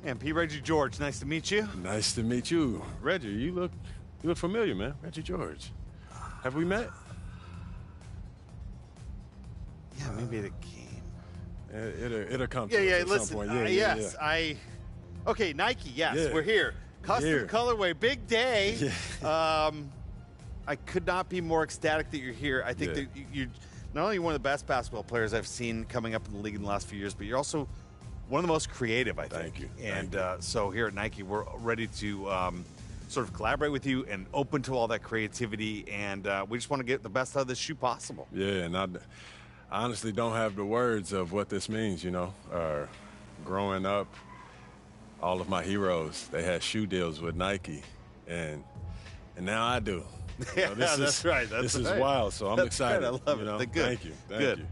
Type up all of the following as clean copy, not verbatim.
And P. Reggie George, nice to meet you. Nice to meet you. Reggie, you look familiar, man. Reggie George. Have we met? Yeah, maybe at a game. It'll come to us at listen, some point. yes, yeah. Okay, Nike, yes, Yeah. we're here. Custom colorway, big day. Yeah. I could not be more ecstatic that you're here. I think Yeah. that you're not only one of the best basketball players I've seen coming up in the league in the last few years, but you're also one of the most creative, I think. Thank you. And so here at Nike, we're ready to sort of collaborate with you and open to all that creativity. And we just want to get the best out of this shoe possible. Yeah, and I honestly don't have the words of what this means, growing up, all of my heroes, they had shoe deals with Nike, and now I do. That's right. This is wild, so I'm excited. Right. I love it. Good. Thank you. Good. You.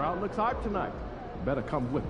Crowd looks hyped tonight. Better come with me.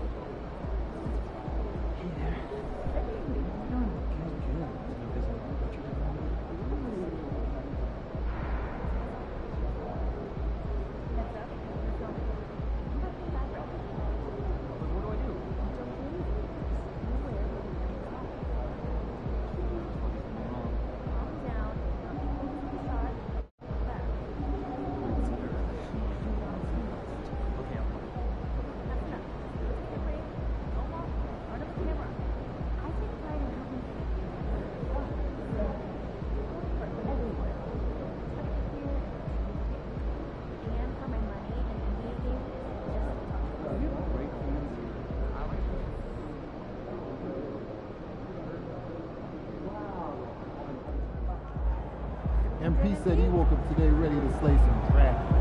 MP said he woke up today ready to slay some traffic.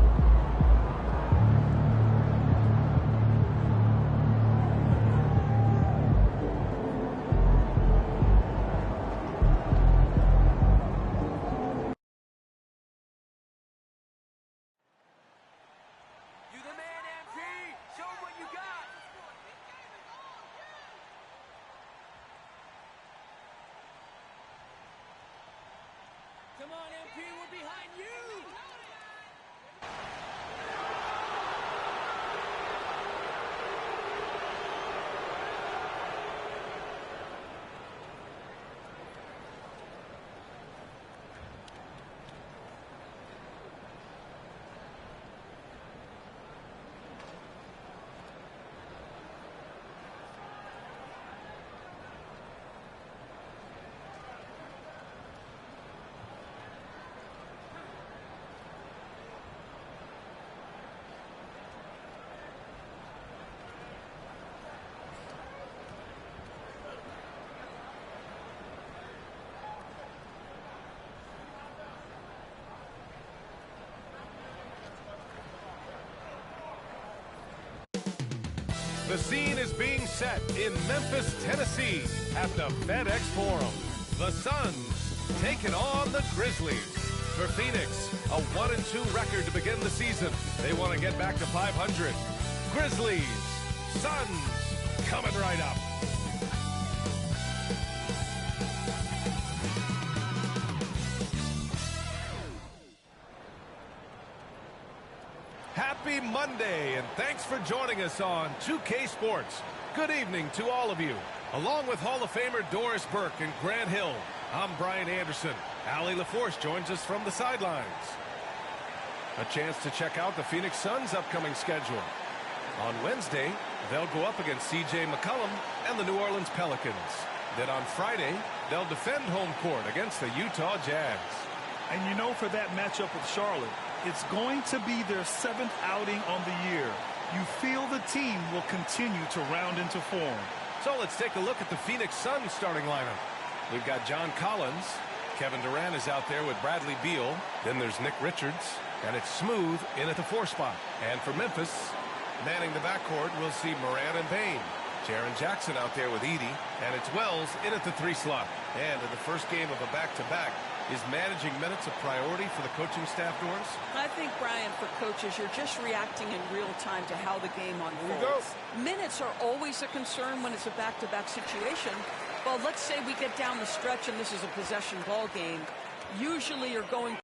You the man, MP! Show 'em what you got! Come on, MP, we're behind you! The scene is being set in Memphis, Tennessee at the FedEx Forum. The Suns taking on the Grizzlies. For Phoenix, a 1-2 record to begin the season. They want to get back to 500. Grizzlies, Suns, coming right up. Happy Monday, and thanks for joining us on 2K Sports. Good evening to all of you. Along with Hall of Famer Doris Burke and Grant Hill, I'm Brian Anderson. Allie LaForce joins us from the sidelines. A chance to check out the Phoenix Suns' upcoming schedule. On Wednesday, they'll go up against C.J. McCollum and the New Orleans Pelicans. Then on Friday, they'll defend home court against the Utah Jazz. And you know, for that matchup with Charlotte, it's going to be their 7th outing on the year. You feel the team will continue to round into form. So let's take a look at the Phoenix Suns starting lineup. We've got John Collins. Kevin Durant is out there with Bradley Beal. Then there's Nick Richards. And it's Smooth in at the 4 spot. And for Memphis, manning the backcourt, we'll see Moran and Bain. Jaren Jackson out there with Edey. And it's Wells in at the 3 slot. And in the first game of a back-to-back, is managing minutes a priority for the coaching staff, Doris? I think, Brian, for coaches, you're just reacting in real time to how the game unfolds. Minutes are always a concern when it's a back-to-back situation. Well, let's say we get down the stretch and this is a possession ball game. Usually you're going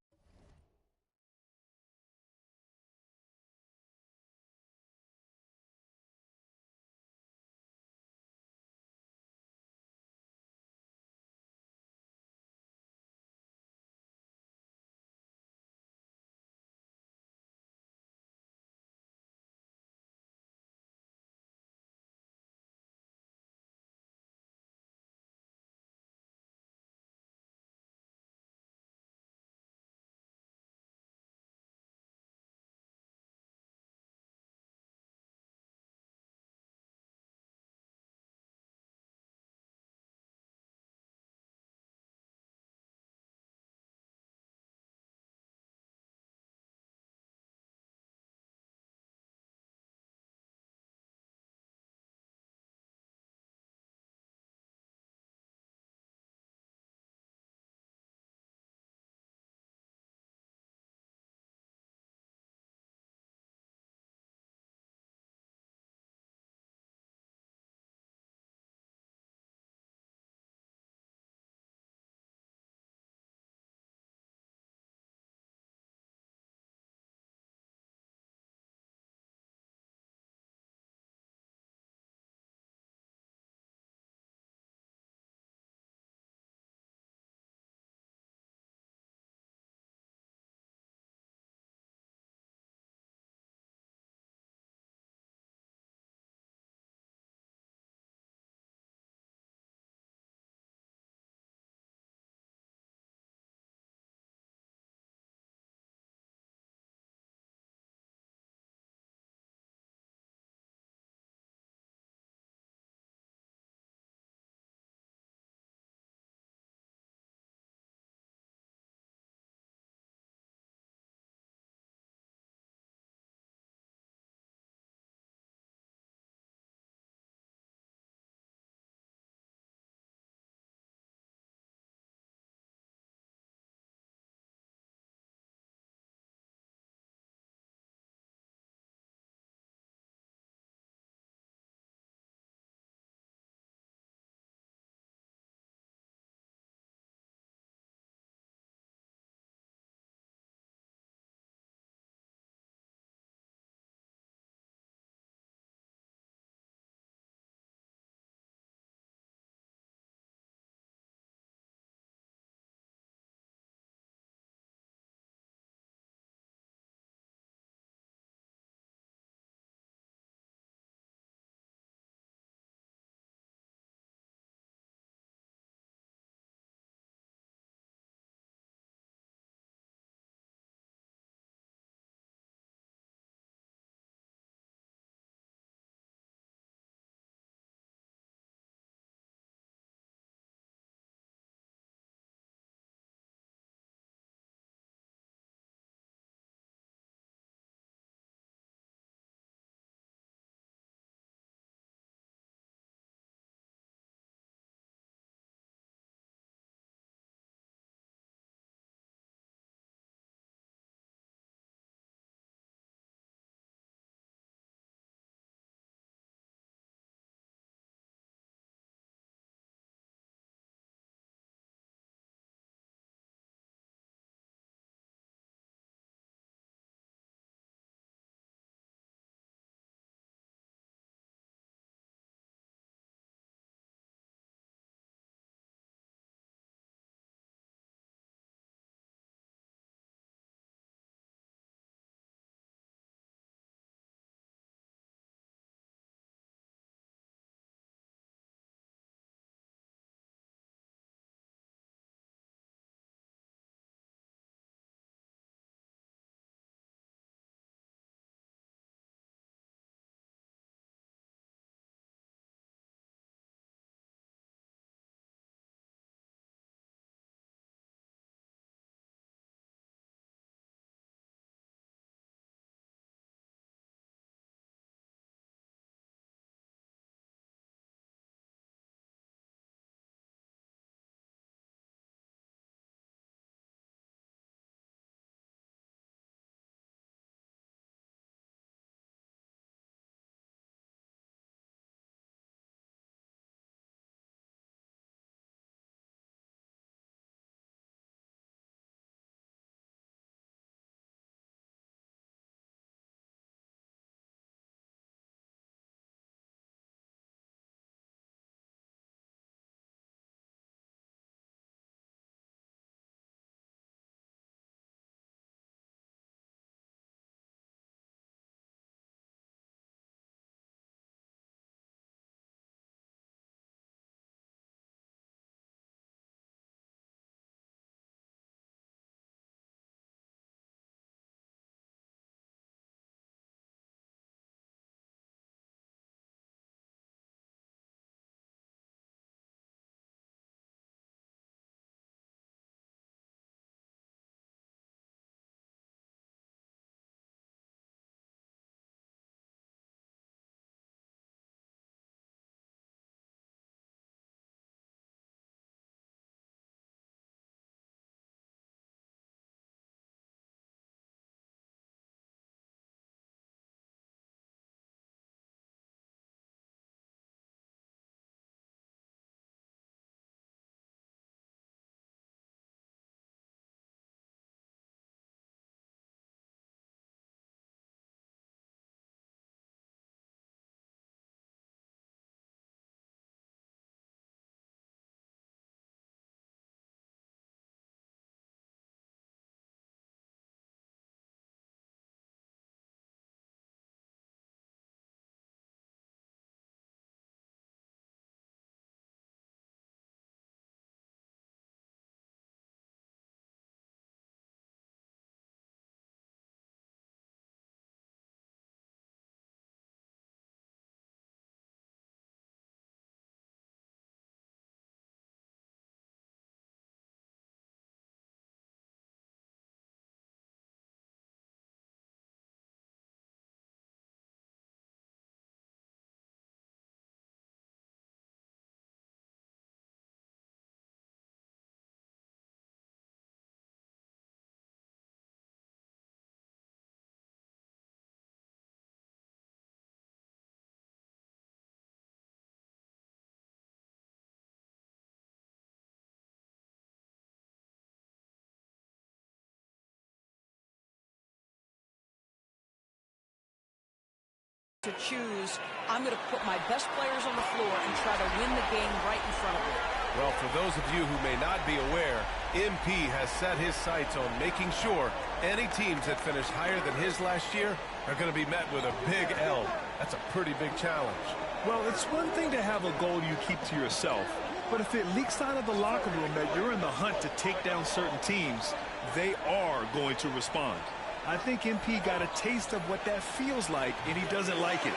to choose, I'm going to put my best players on the floor and try to win the game right in front of me. Well, for those of you who may not be aware, MP has set his sights on making sure any teams that finish higher than his last year are going to be met with a big L. That's a pretty big challenge. Well, it's one thing to have a goal you keep to yourself, but if it leaks out of the locker room that you're in the hunt to take down certain teams, they are going to respond. I think MP got a taste of what that feels like, and he doesn't like it.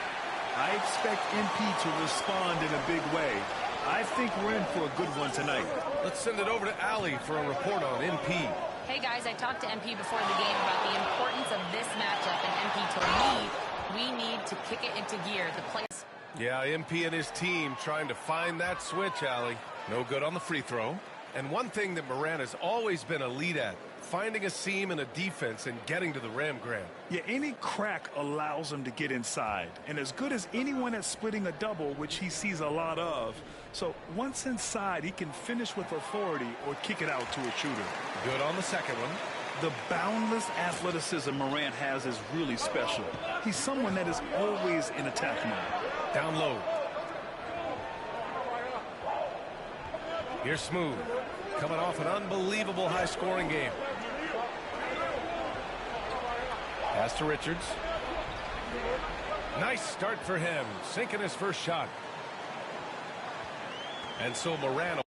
I expect MP to respond in a big way. I think we're in for a good one tonight. Let's send it over to Allie for a report on MP. Hey, guys, I talked to MP before the game about the importance of this matchup, and MP told me we need to kick it into gear. The players. Yeah, MP and his team trying to find that switch, Allie. No good on the free throw. And one thing that Moran has always been elite at, finding a seam in a defense and getting to the rim, Grant. Yeah, any crack allows him to get inside. And as good as anyone at splitting a double, which he sees a lot of. So once inside, he can finish with authority or kick it out to a shooter. Good on the second one. The boundless athleticism Morant has is really special. He's someone that is always in attack mode. Down low. Here's Smooth. Coming off an unbelievable high-scoring game. Pass to Richards. Nice start for him. Sinking his first shot. And so Moran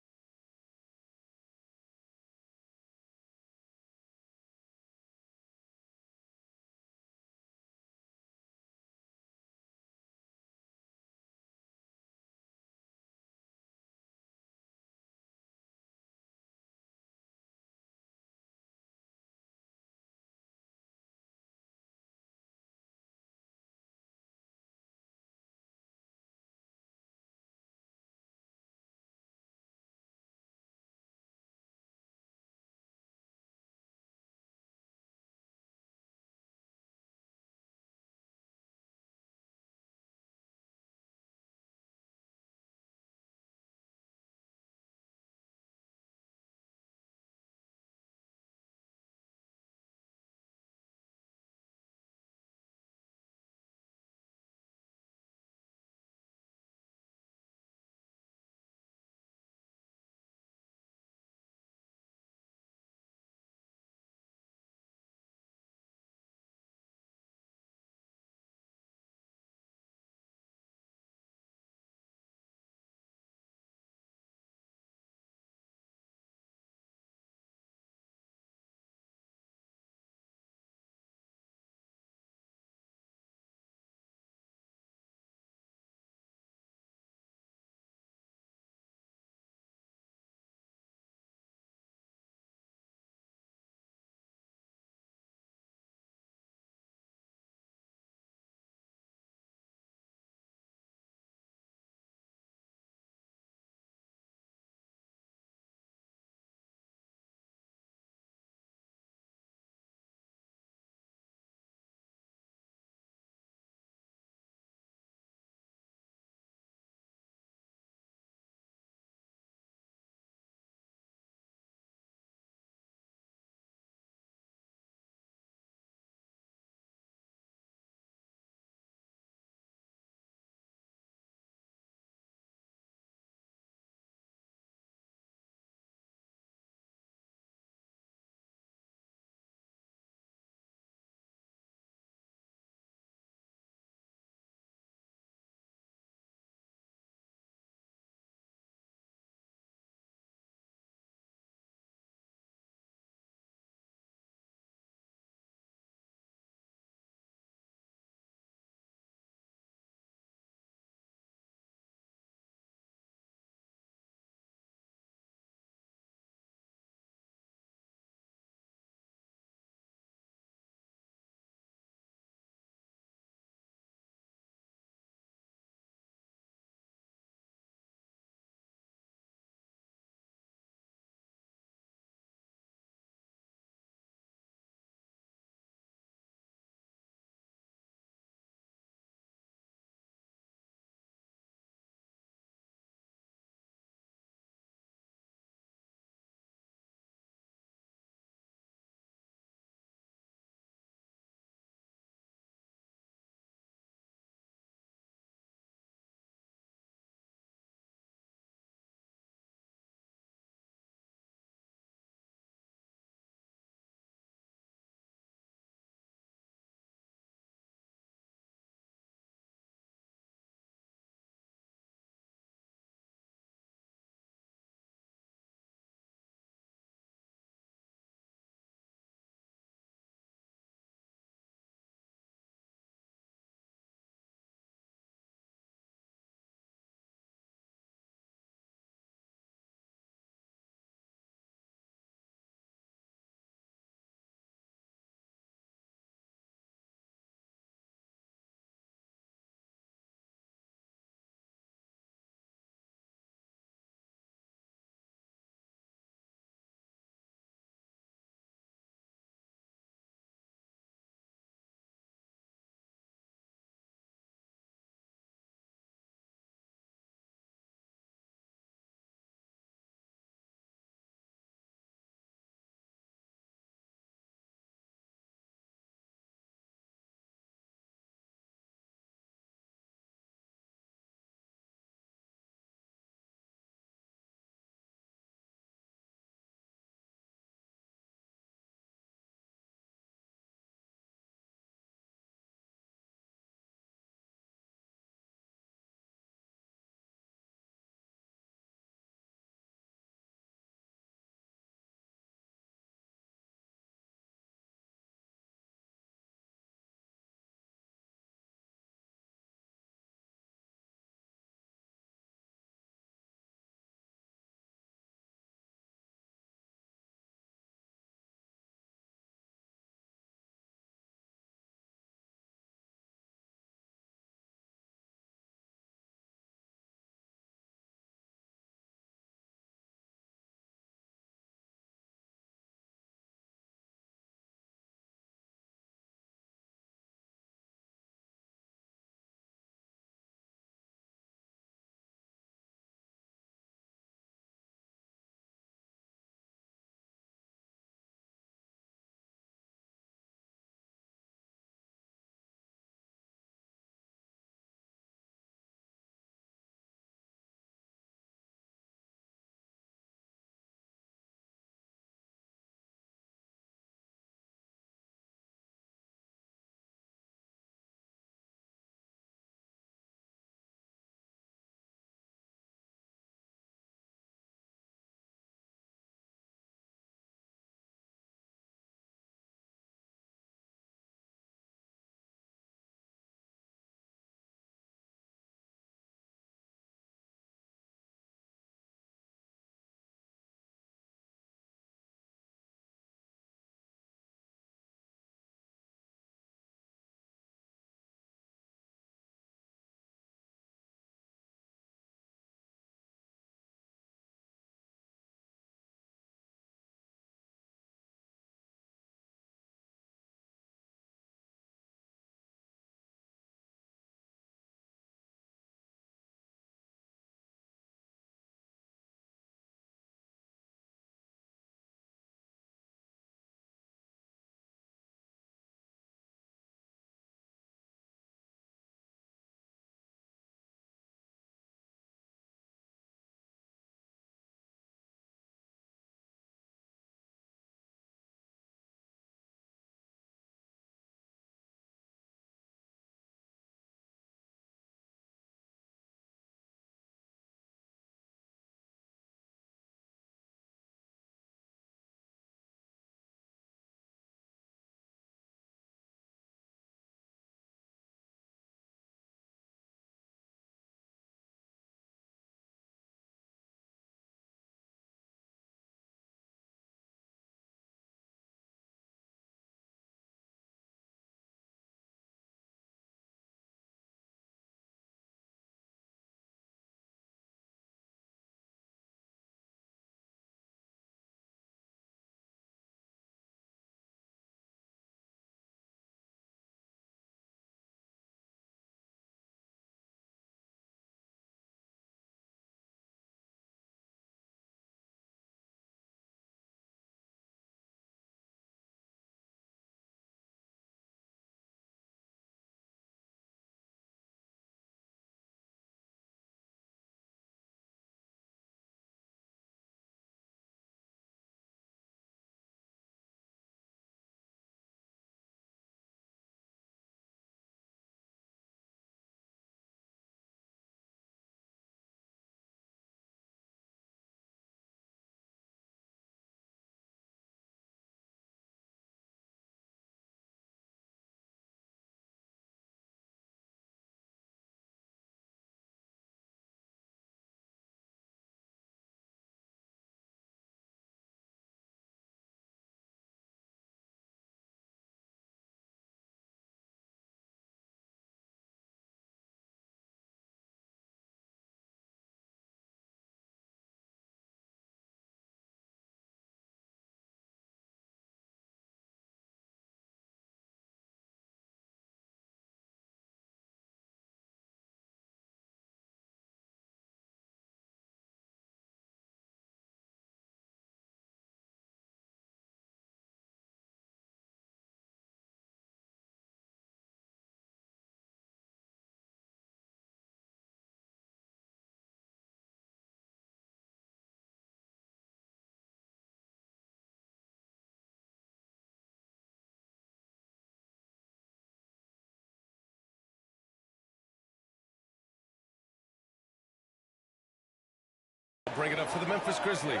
bring it up for the Memphis Grizzlies.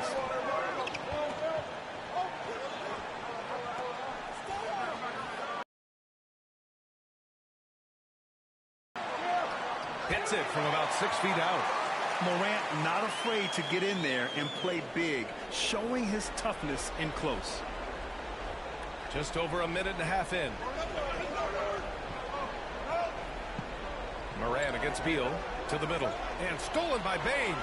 Hits it from about 6 feet out. Morant not afraid to get in there and play big, showing his toughness in close. Just over a minute and a half in. Morant against Beal to the middle. And stolen by Bane.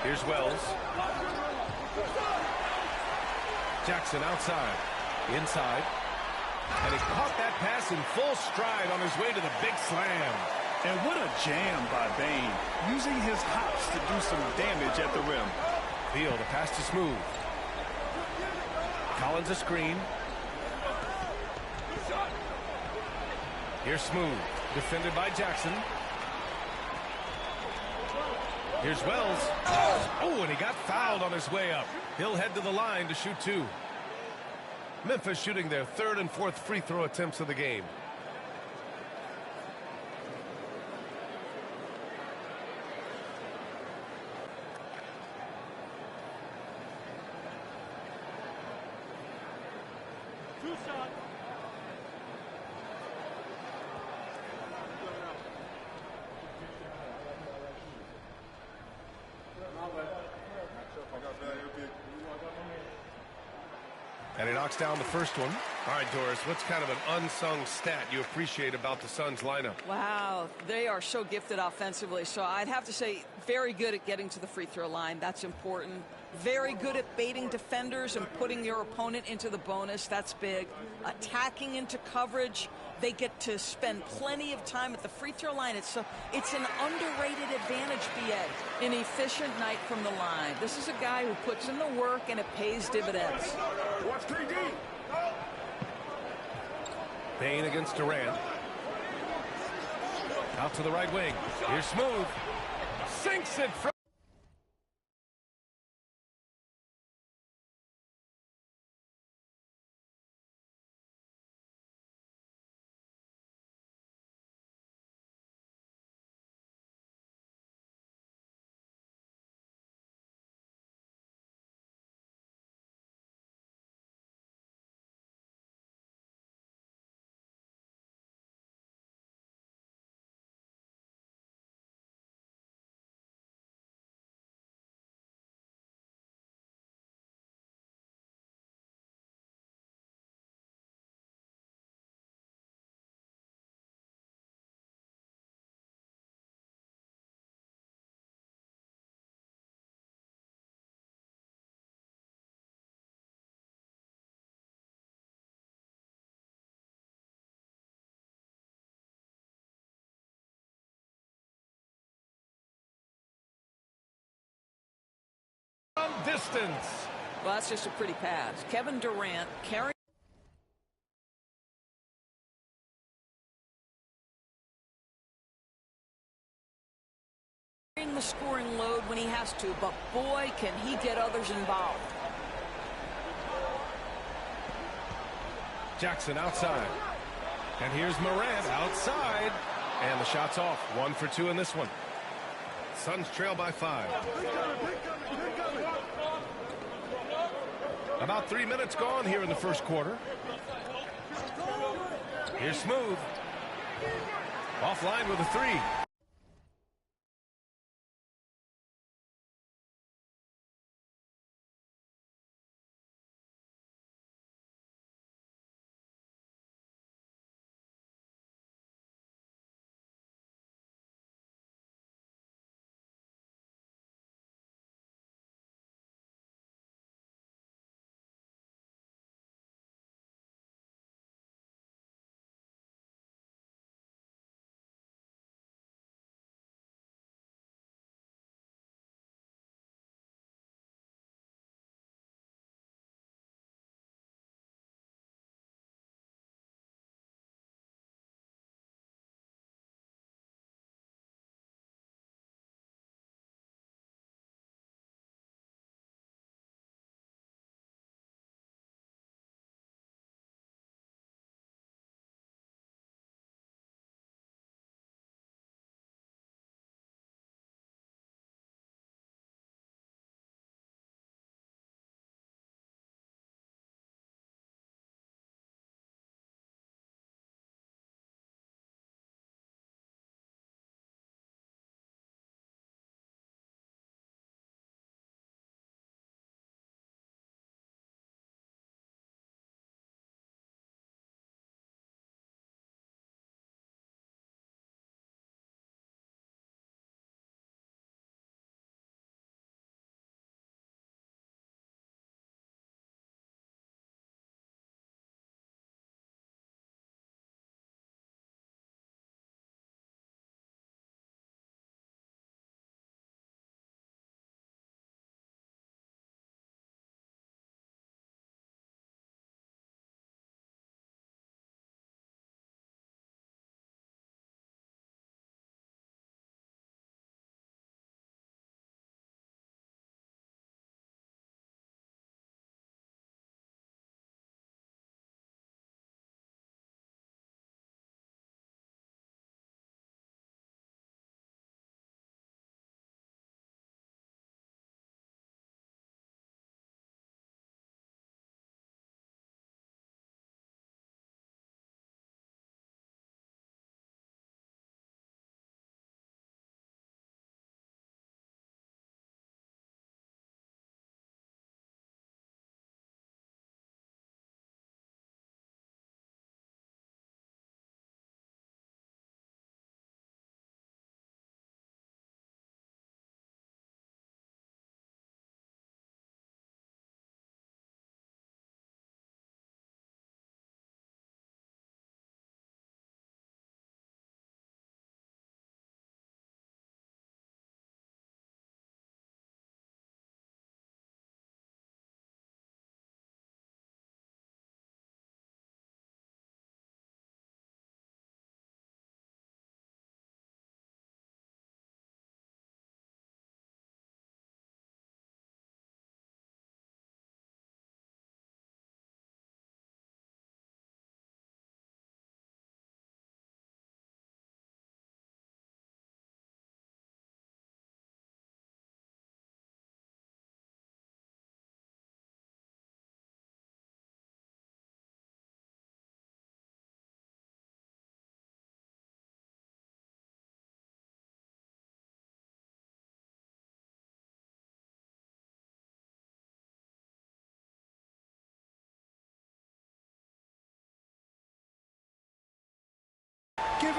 Here's Wells. Jackson outside. Inside. And he caught that pass in full stride on his way to the big slam. And what a jam by Bane, using his hops to do some damage at the rim. Beal, the pass to Smooth. Collins a screen. Here's Smooth. Defended by Jackson. Here's Wells. Oh, and he got fouled on his way up. He'll head to the line to shoot 2. Memphis shooting their 3rd and 4th free throw attempts of the game. And he knocks down the first one. All right, Doris, what's kind of an unsung stat you appreciate about the Suns lineup? Wow, they are so gifted offensively. So I'd have to say very good at getting to the free throw line. That's important. Very good at baiting defenders and putting your opponent into the bonus. That's big. Attacking into coverage. They get to spend plenty of time at the free throw line. It's an underrated advantage, BA. An efficient night from the line. This is a guy who puts in the work and it pays dividends. Bane against Durant. Out to the right wing. Here's Smooth. Sinks it from... distance. Well, that's just a pretty pass. Kevin Durant carrying the scoring load when he has to, but boy, can he get others involved. Jackson outside. And here's Morant outside. And the shot's off. 1 for 2 in this one. Suns trail by 5. About 3 minutes gone here in the first quarter. Here's Smooth. Offline with a 3.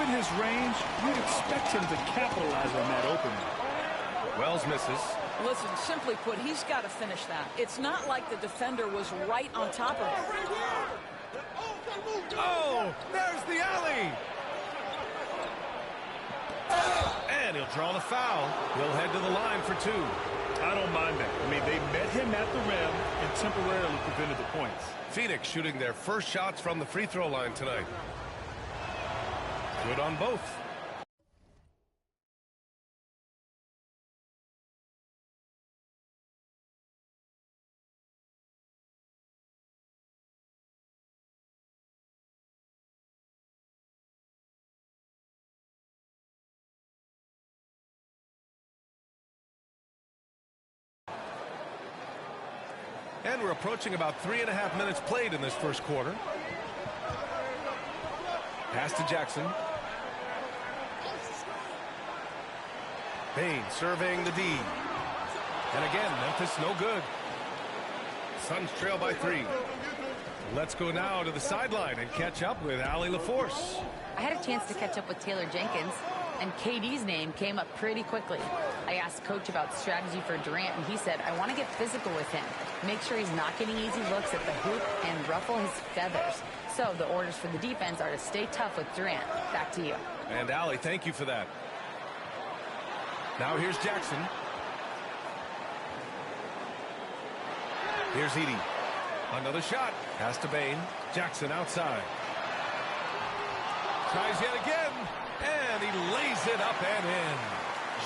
Given his range, you'd expect him to capitalize on that opening. Wells misses. Listen, simply put, he's got to finish that. It's not like the defender was right on top of him. Oh, there's the alley. And he'll draw the foul. He'll head to the line for two. I don't mind that. I mean, they met him at the rim and temporarily prevented the points. Phoenix shooting their first shots from the free throw line tonight. Good on both. And we're approaching about 3.5 minutes played in this first quarter. Pass to Jackson. Payne surveying the D. And again, Memphis no good. Suns trail by 3. Let's go now to the sideline and catch up with Allie LaForce. I had a chance to catch up with Taylor Jenkins, and KD's name came up pretty quickly. I asked Coach about strategy for Durant, and he said, I want to get physical with him. Make sure he's not getting easy looks at the hoop and ruffle his feathers. So the orders for the defense are to stay tough with Durant. Back to you. And Allie, thank you for that. Now here's Jackson. Here's Edey. Another shot. Pass to Bane. Jackson outside. Tries yet again. And he lays it up and in.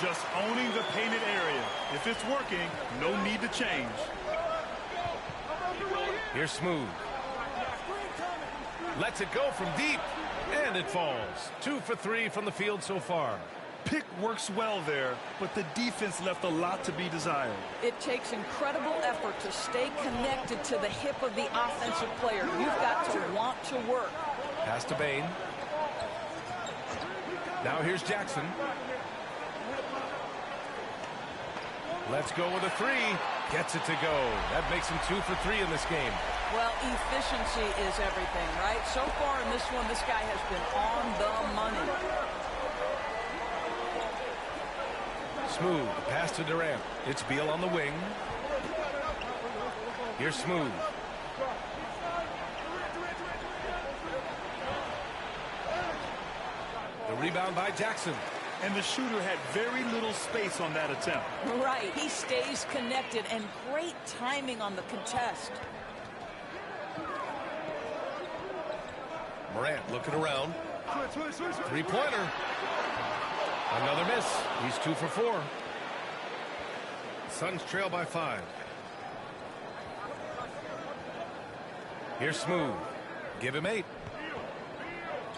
Just owning the painted area. If it's working, no need to change. Here's Smooth. Lets it go from deep. And it falls. 2 for 3 from the field so far. Pick works well there, but the defense left a lot to be desired. It takes incredible effort to stay connected to the hip of the offensive player. You've got to want to work. Pass to Bane. Now here's Jackson. Let's go with a 3. Gets it to go. That makes him 2 for 3 in this game. Well, efficiency is everything, right? So far in this one, this guy has been on the money. Smooth. Pass to Durant. It's Beal on the wing. Here's Smooth. The rebound by Jackson. And the shooter had very little space on that attempt. Right. He stays connected, and great timing on the contest. Morant looking around. Three-pointer. Another miss. He's 2 for 4. Suns trail by 5. Here's Smooth. Give him 8.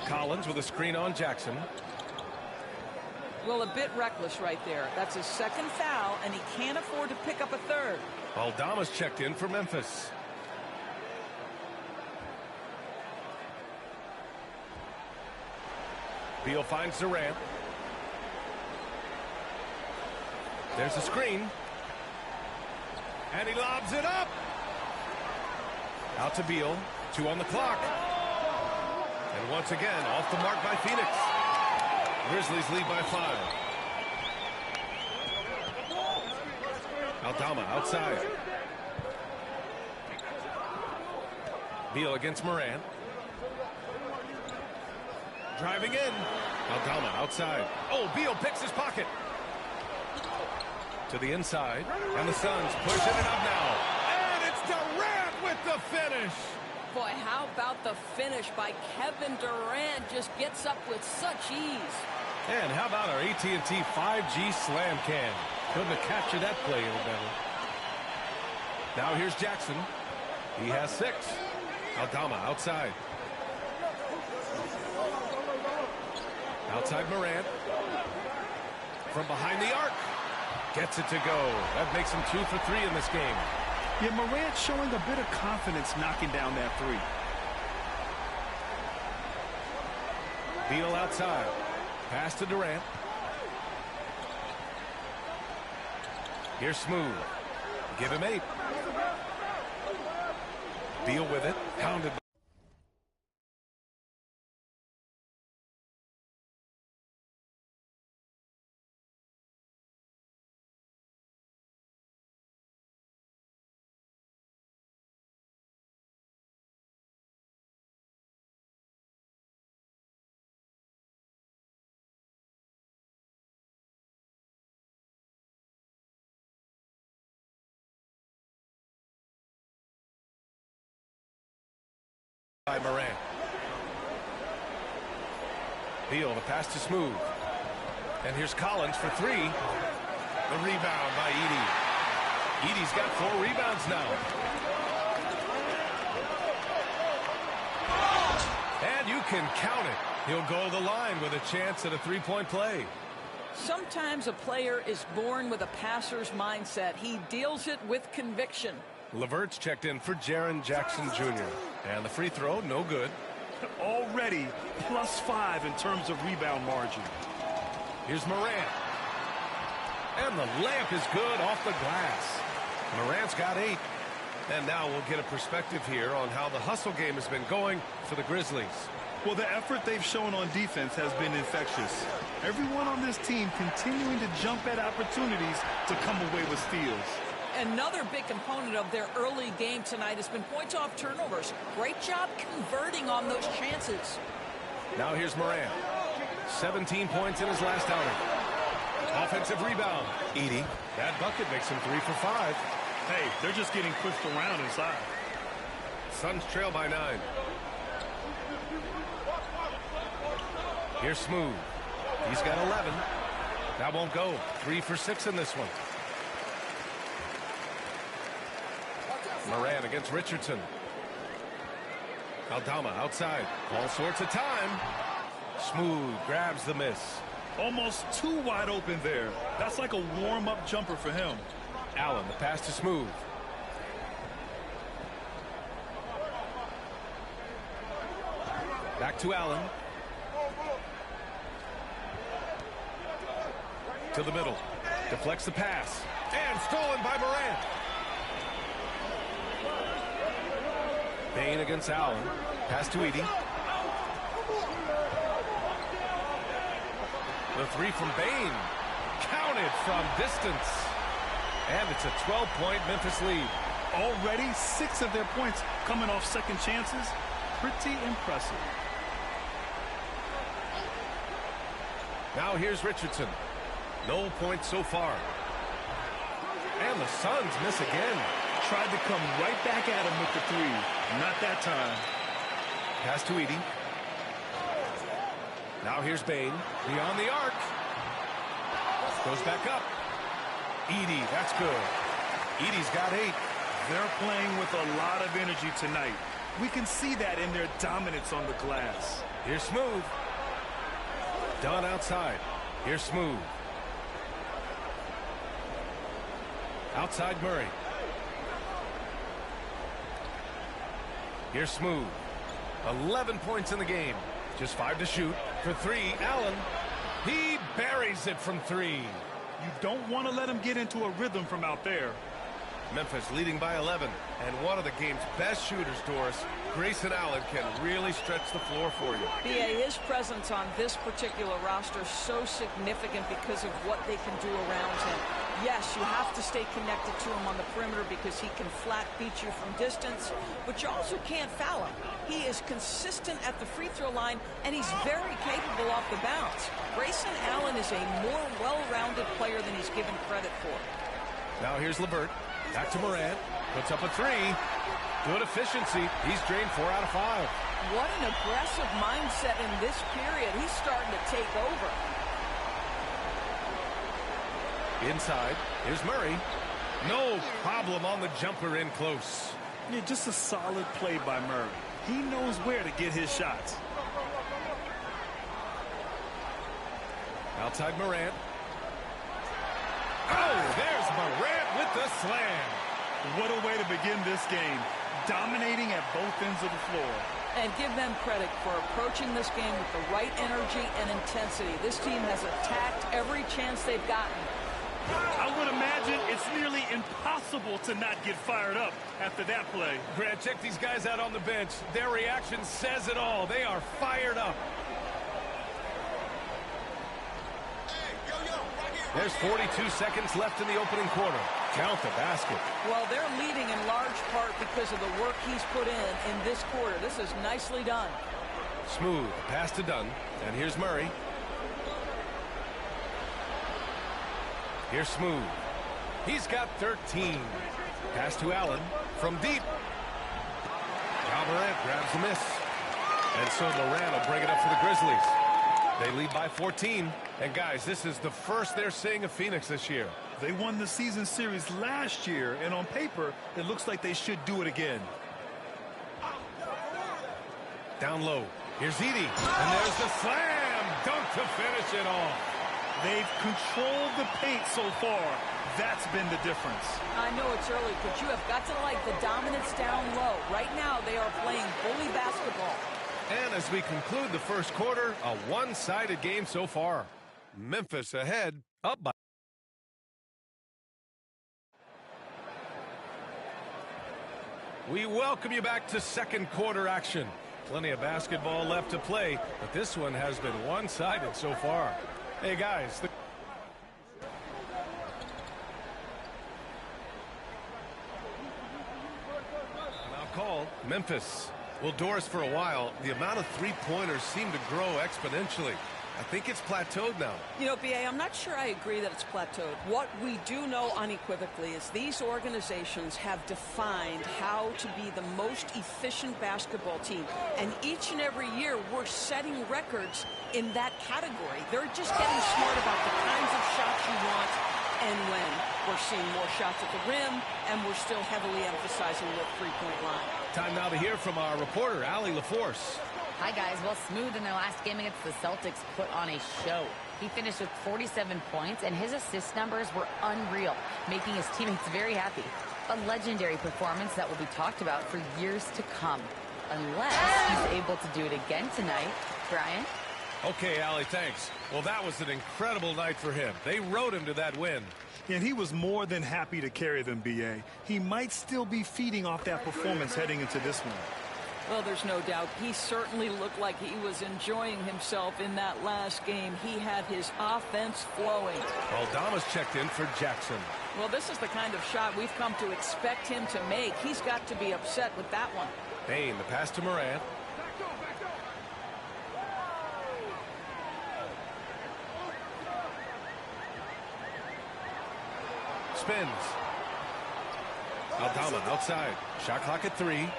Collins with a screen on Jackson. Well, a bit reckless right there. That's his second foul, and he can't afford to pick up a third. Aldama's checked in for Memphis. Beal finds Durant. There's a screen. And he lobs it up. Out to Beal. 2 on the clock. And once again, off the mark by Phoenix. Grizzlies lead by 5. Aldama outside. Beal against Morant. Driving in. Aldama outside. Oh, Beal picks his pocket. To the inside. And the Suns pushing it up now. And it's Durant with the finish. Boy, how about the finish by Kevin Durant? Just gets up with such ease. And how about our AT&T 5G slam cam? Couldn't have captured that play any better. Now here's Jackson. He has 6. Aldama outside. Outside Morant. From behind the arc. Gets it to go. That makes him 2 for 3 in this game. Yeah, Morant showing a bit of confidence knocking down that 3. Beal outside. Pass to Durant. Here's Smooth. Give him 8. Beal with it. Pounded. by Morant. Beal, the pass to Smooth. And here's Collins for three. The rebound by Edey. Edey's got 4 rebounds now. And you can count it. He'll go to the line with a chance at a three-point play. Sometimes a player is born with a passer's mindset. He deals it with conviction. LeVert's checked in for Jaren Jackson Jr. And the free throw, no good. Already +5 in terms of rebound margin. Here's Morant. And the layup is good off the glass. Morant's got 8. And now we'll get a perspective here on how the hustle game has been going for the Grizzlies. Well, the effort they've shown on defense has been infectious. Everyone on this team continuing to jump at opportunities to come away with steals. Another big component of their early game tonight has been points off turnovers. Great job converting on those chances. Now here's Morant. 17 points in his last outing. Offensive rebound. Edey. That bucket makes him 3 for 5. Hey, they're just getting pushed around inside. Suns trail by 9. Here's Smooth. He's got 11. That won't go. 3 for 6 in this one. Morant against Richardson. Aldama outside. All sorts of time. Smooth grabs the miss. Almost too wide open there. That's like a warm-up jumper for him. Allen, the pass to Smooth. Back to Allen. To the middle. Deflects the pass. And stolen by Morant. Bain against Allen. Pass to Edey. The three from Bain. Counted from distance. And it's a 12-point Memphis lead. Already 6 of their points coming off second chances. Pretty impressive. Now here's Richardson. No points so far. And the Suns miss again. Tried to come right back at him with the 3. Not that time. Pass to Edey. Now here's Bain. Beyond the arc. Goes back up. Edey, that's good. Edey's got 8. They're playing with a lot of energy tonight. We can see that in their dominance on the glass. Here's Smooth. Dunn outside. Here's Smooth. Outside Murray. Here's Smooth. 11 points in the game. Just 5 to shoot. For 3, Allen. He buries it from 3. You don't want to let him get into a rhythm from out there. Memphis leading by 11. And one of the game's best shooters, Doris. Grayson Allen can really stretch the floor for you. B.A., his presence on this particular roster is so significant because of what they can do around him. Yes, you have to stay connected to him on the perimeter because he can flat beat you from distance, but you also can't foul him. He is consistent at the free throw line, and he's very capable off the bounce. Grayson Allen is a more well-rounded player than he's given credit for. Now here's LeVert. Back to Morant. Puts up a 3. Good efficiency. He's drained 4 out of 5. What an aggressive mindset in this period. He's starting to take over. Inside. Here's Murray. No problem on the jumper in close. Yeah, just a solid play by Murray. He knows where to get his shots. Outside Morant. Oh, there's Morant with the slam. What a way to begin this game. Dominating at both ends of the floor. And give them credit for approaching this game with the right energy and intensity. This team has attacked every chance they've gotten. I would imagine it's nearly impossible to not get fired up after that play. Grant, check these guys out on the bench. Their reaction says it all. They are fired up. There's 42 seconds left in the opening quarter. Count the basket. Well, they're leading in large part because of the work he's put in this quarter. This is nicely done. Smooth. Pass to Dunn. And here's Murray. Here's Smooth. He's got 13. Pass to Allen from deep. Morant grabs absorbs the miss. And so Moran will bring it up for the Grizzlies. They lead by 14. And guys, this is the first they're seeing of Phoenix this year. They won the season series last year, and on paper, it looks like they should do it again. Down low. Here's Edey. And there's the slam dunk to finish it off. They've controlled the paint so far. That's been the difference. I know it's early, but you have got to like the dominance down low. Right now, they are playing bully basketball. And as we conclude the first quarter, a one-sided game so far. Memphis ahead, up by. We welcome you back to second quarter action. Plenty of basketball left to play, but this one has been one-sided so far. Hey, guys. Now called Memphis. Well, Doris, for a while, the amount of three-pointers seem to grow exponentially. I think it's plateaued now. You know, B.A., I'm not sure I agree that it's plateaued. What we do know unequivocally is these organizations have defined how to be the most efficient basketball team. And each and every year, we're setting records in that category. They're just getting smart about the kinds of shots you want and when. We're seeing more shots at the rim, and we're still heavily emphasizing the three-point line. Time now to hear from our reporter, Allie LaForce. Hi, guys. Well, Smooth in their last game against the Celtics put on a show. He finished with 47 points, and his assist numbers were unreal, making his teammates very happy. A legendary performance that will be talked about for years to come, unless he's able to do it again tonight. Brian? Okay, Allie, thanks. Well, that was an incredible night for him. They rode him to that win. And he was more than happy to carry them, B.A. He might still be feeding off that performance heading into this one. Well, there's no doubt. He certainly looked like he was enjoying himself in that last game. He had his offense flowing. Aldama's checked in for Jackson. Well, this is the kind of shot we've come to expect him to make. He's got to be upset with that one. Bain, the pass to Moran. Spins. Aldama outside. Shot clock at 3.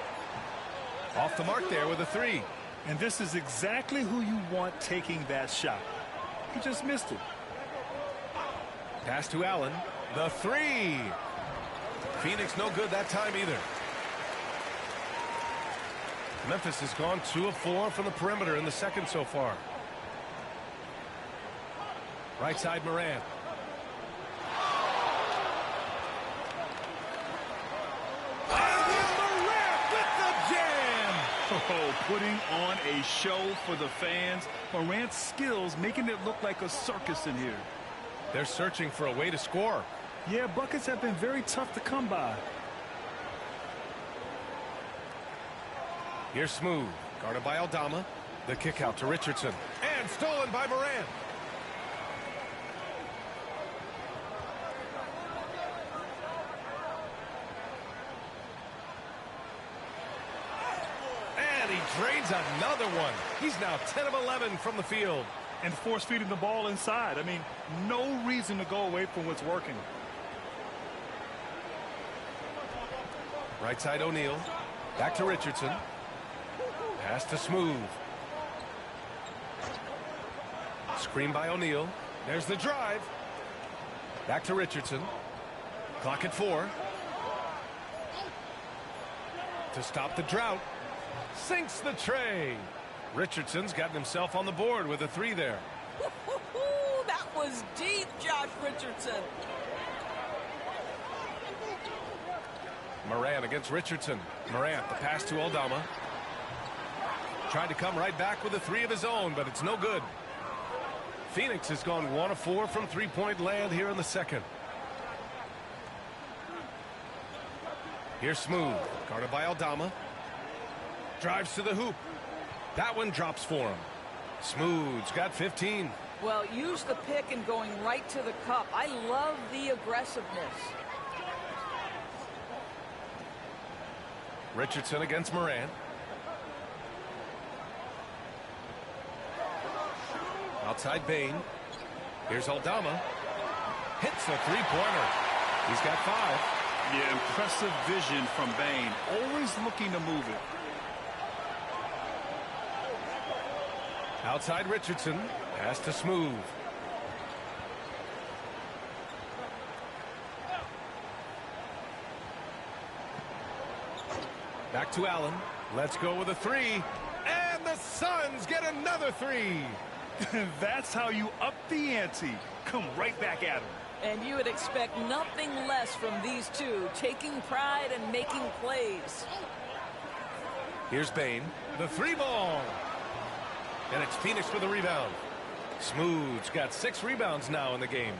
Off the mark there with a 3. And this is exactly who you want taking that shot. He just missed it. Pass to Allen. The 3. Phoenix no good that time either. Memphis has gone 2 of 4 from the perimeter in the second so far. Right side Moran. Oh, putting on a show for the fans. Morant's skills making it look like a circus in here. They're searching for a way to score. Yeah, buckets have been very tough to come by. Here's Smooth, guarded by Aldama. The kick out to Richardson. And stolen by Moran. Drains another one. He's now 10 of 11 from the field. And force feeding the ball inside. I mean, no reason to go away from what's working. Right side O'Neal. Back to Richardson. Pass to Smooth. Screen by O'Neal. There's the drive. Back to Richardson. Clock at 4. To stop the drought. Sinks the tray. Richardson's gotten himself on the board with a 3 there. That was deep, Josh Richardson. Moran against Richardson. Morant, the pass to Aldama. Tried to come right back with a 3 of his own, but it's no good. Phoenix has gone 1 of 4 from three-point land here in the second. Here's Smooth, guarded by Aldama. Drives to the hoop. That one drops for him. Smooth's got 15. Well, use the pick and going right to the cup. I love the aggressiveness. Richardson against Moran. Outside Bain. Here's Aldama. Hits a three-pointer. He's got 5. Yeah, impressive vision from Bain. Always looking to move it. Outside Richardson. Pass to Smooth. Back to Allen. Let's go with a three. And the Suns get another three. That's how you up the ante. Come right back at him. And you would expect nothing less from these two, taking pride and making plays. Here's Bain. The three ball. And it's Phoenix with the rebound. Smooth's got 6 rebounds now in the game.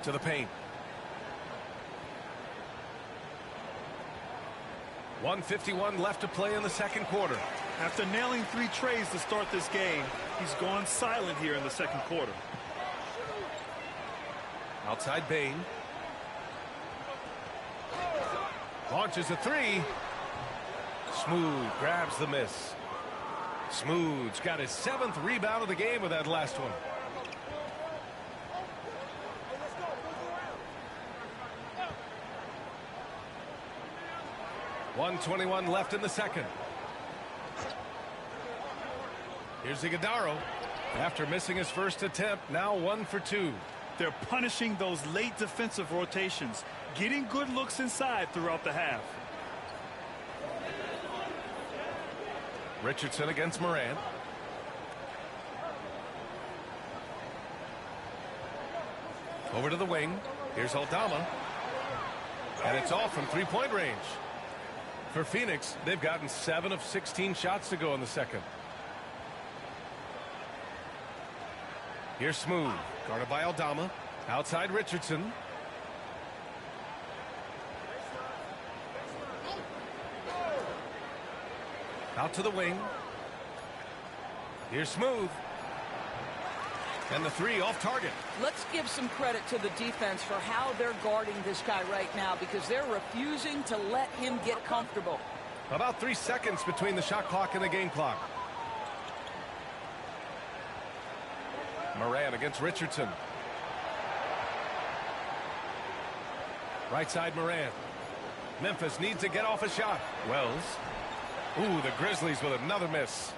To the paint. 1:51 left to play in the second quarter. After nailing 3 trays to start this game, he's gone silent here in the second quarter. Outside Bain. Launches a three. Smooth grabs the miss. Smooth's got his 7th rebound of the game with that last one. .121 left in the second. Here's Iguodala. After missing his first attempt, now 1 for 2. They're punishing those late defensive rotations, getting good looks inside throughout the half. Richardson against Morant. Over to the wing. Here's Aldama. And it's off from three-point range. For Phoenix, they've gotten 7 of 16 shots to go in the second. Here's Smooth. Guarded by Aldama. Outside Richardson. Out to the wing. Here's Smooth. And the three off target. Let's give some credit to the defense for how they're guarding this guy right now, because they're refusing to let him get comfortable. About 3 seconds between the shot clock and the game clock. Morant against Richardson. Right side Morant. Memphis needs to get off a shot. Wells. Ooh, the Grizzlies with another miss.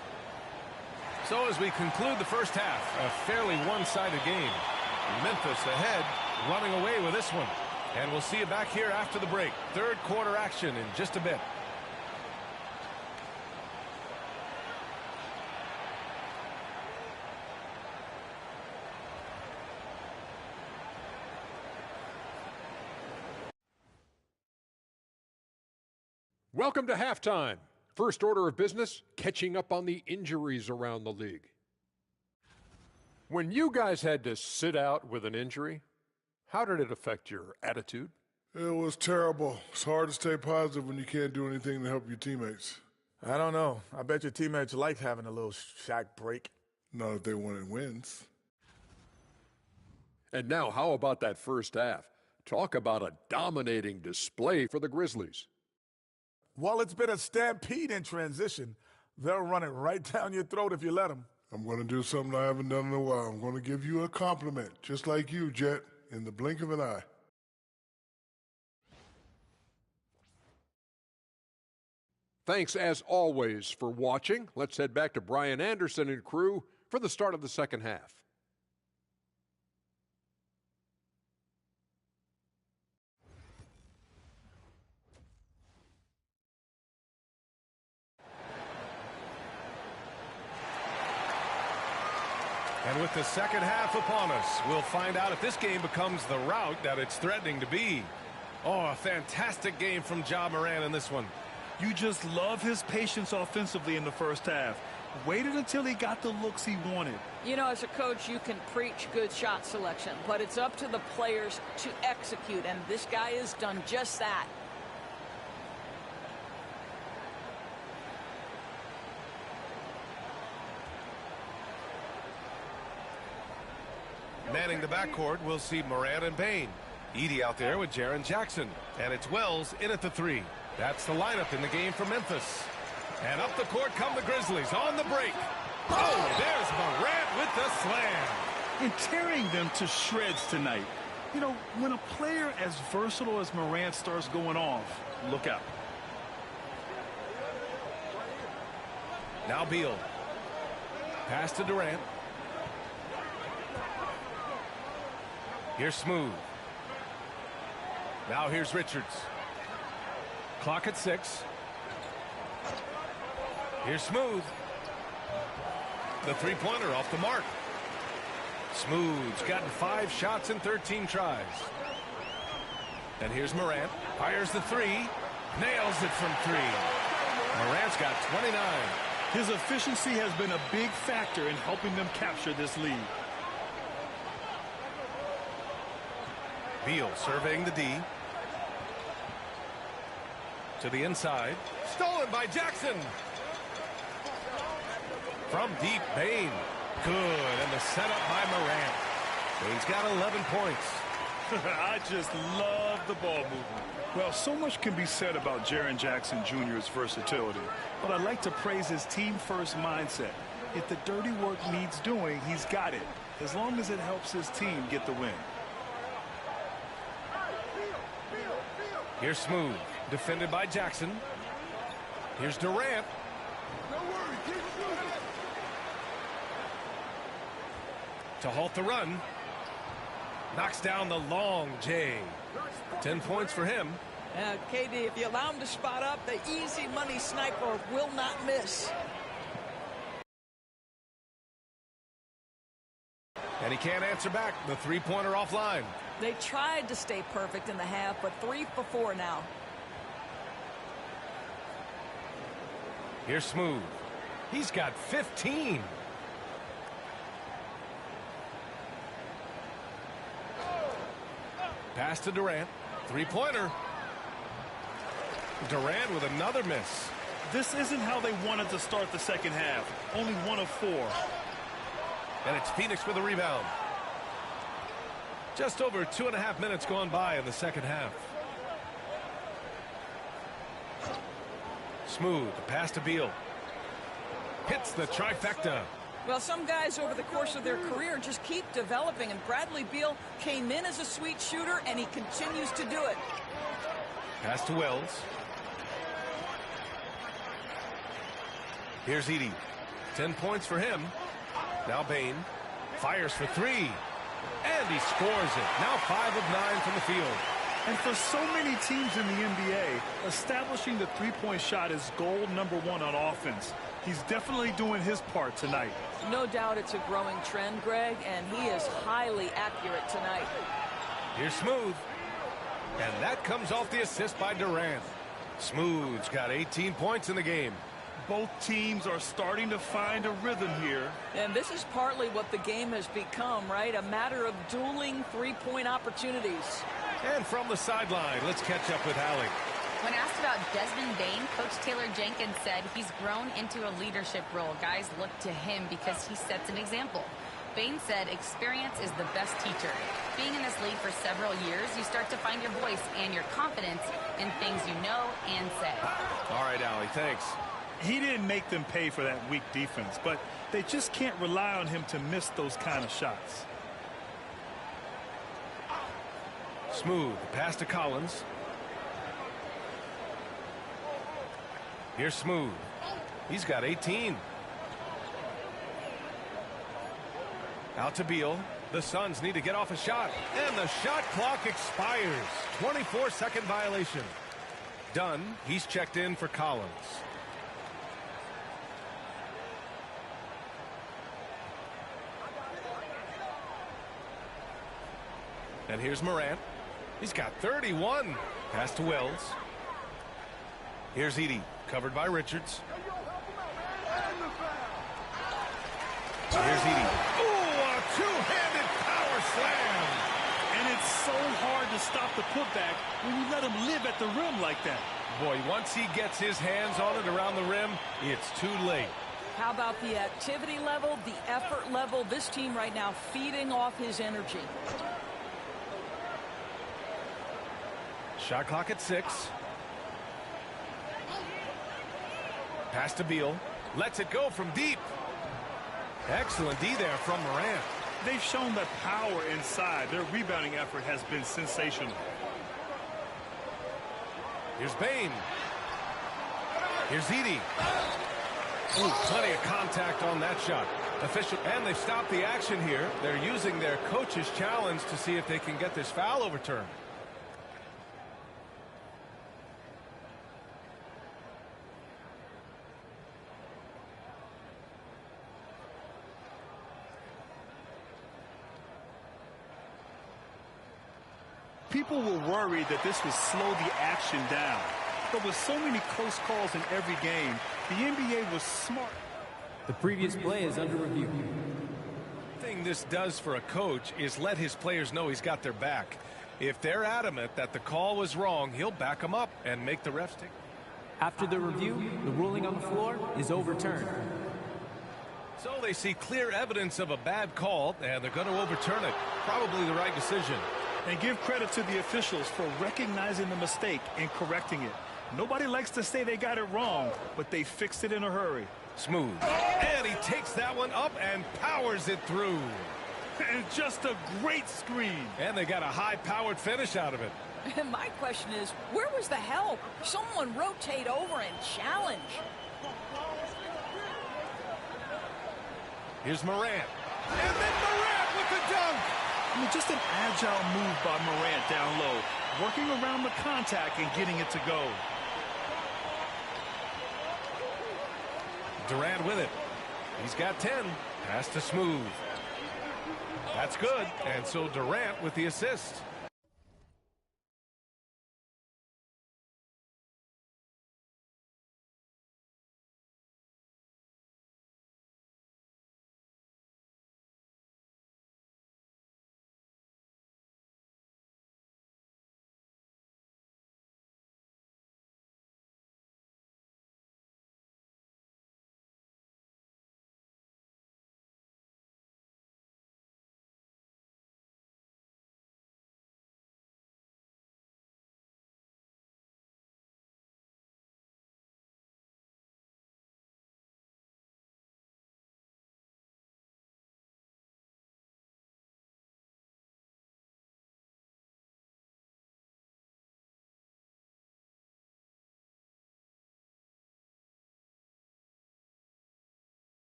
So as we conclude the first half, a fairly one-sided game. Memphis ahead, running away with this one. And we'll see you back here after the break. Third quarter action in just a bit. Welcome to halftime. First order of business, catching up on the injuries around the league. When you guys had to sit out with an injury, how did it affect your attitude? It was terrible. It's hard to stay positive when you can't do anything to help your teammates. I don't know. I bet your teammates like having a little shot break. Not if they wanted wins. And now, how about that first half? Talk about a dominating display for the Grizzlies. While it's been a stampede in transition, they'll run it right down your throat if you let them. I'm going to do something I haven't done in a while. I'm going to give you a compliment, just like you, Jet, in the blink of an eye. Thanks, as always, for watching. Let's head back to Brian Anderson and crew for the start of the second half. And with the second half upon us, we'll find out if this game becomes the rout that it's threatening to be. Oh, a fantastic game from Ja Morant in this one. You just love his patience offensively in the first half. Waited until he got the looks he wanted. You know, as a coach, you can preach good shot selection, but it's up to the players to execute, and this guy has done just that. Manning the backcourt, we'll see Morant and Bain. Edey out there with Jaren Jackson. And it's Wells in at the three. That's the lineup in the game for Memphis. And up the court come the Grizzlies on the break. Oh, there's Morant with the slam. And tearing them to shreds tonight. You know, when a player as versatile as Morant starts going off, look out. Now Beal. Pass to Durant. Here's Smooth. Now here's Richards. Clock at 6. Here's Smooth. The three-pointer off the mark. Smooth's gotten 5 shots in 13 tries. And here's Morant. Fires the 3. Nails it from 3. Morant's got 29. His efficiency has been a big factor in helping them capture this lead. Beal surveying the D. To the inside. Stolen by Jackson. From deep, Bane. Good, and the setup by Morant. Bane's got 11 points. I just love the ball movement. Well, so much can be said about Jaren Jackson Jr.'s versatility, but I'd like to praise his team-first mindset. If the dirty work needs doing, he's got it, as long as it helps his team get the win. Here's Smooth, defended by Jackson. Here's Durant. To halt the run. Knocks down the long J. 10 points for him. KD, if you allow him to spot up, the easy money sniper will not miss. And he can't answer back. The three-pointer offline. They tried to stay perfect in the half, but 3 for 4 now. Here's Smooth. He's got 15. Pass to Durant. Three-pointer. Durant with another miss. This isn't how they wanted to start the second half. Only 1 of 4. And it's Phoenix with a rebound. Just over 2.5 minutes gone by in the second half. Smooth. Pass to Beal. Hits the trifecta. Well, some guys over the course of their career just keep developing, and Bradley Beal came in as a sweet shooter, and he continues to do it. Pass to Wells. Here's Edey. 10 points for him. Now Bane. Fires for 3. And he scores it. Now 5 of 9 from the field. And for so many teams in the NBA, establishing the three-point shot is goal number 1 on offense. He's definitely doing his part tonight. No doubt it's a growing trend, Greg, and he is highly accurate tonight. Here's Smooth. And that comes off the assist by Durant. Smooth's got 18 points in the game. Both teams are starting to find a rhythm here. And this is partly what the game has become, right? A matter of dueling three-point opportunities. And from the sideline, let's catch up with Allie. When asked about Desmond Bane, Coach Taylor Jenkins said he's grown into a leadership role. Guys look to him because he sets an example. Bane said experience is the best teacher. Being in this league for several years, you start to find your voice and your confidence in things you know and say. All right, Allie, thanks. He didn't make them pay for that weak defense, but they just can't rely on him to miss those kind of shots. Smooth, pass to Collins. Here's Smooth. He's got 18. Out to Beal. The Suns need to get off a shot. And the shot clock expires. 24-second violation. Done. He's checked in for Collins. And here's Morant. He's got 31. Pass to Wells. Here's Edey. Covered by Richards. Here's Edey. Ooh, a two-handed power slam. And it's so hard to stop the putback when you let him live at the rim like that. Boy, once he gets his hands on it around the rim, it's too late. How about the activity level, the effort level? This team right now feeding off his energy. Shot clock at 6. Pass to Beal. Lets it go from deep. Excellent D there from Morant. They've shown that power inside. Their rebounding effort has been sensational. Here's Bane. Here's Edey. Ooh, plenty of contact on that shot. And they've stopped the action here. They're using their coach's challenge to see if they can get this foul overturned. People were worried that this would slow the action down. But with so many close calls in every game, the NBA was smart. The previous play is under review. The thing this does for a coach is let his players know he's got their back. If they're adamant that the call was wrong, he'll back them up and make the refs take. After the review, the ruling on the floor is overturned. So they see clear evidence of a bad call, and they're going to overturn it. Probably the right decision. And give credit to the officials for recognizing the mistake and correcting it. Nobody likes to say they got it wrong, but they fixed it in a hurry. Smooth. And he takes that one up and powers it through. And just a great screen. And they got a high-powered finish out of it. My question is, where was the help? Someone rotate over and challenge. Here's Morant. And then Morant with the dunk. I mean, just an agile move by Morant down low, working around the contact and getting it to go. Durant with it. He's got 10. Pass to Smooth. That's good. And so Durant with the assist.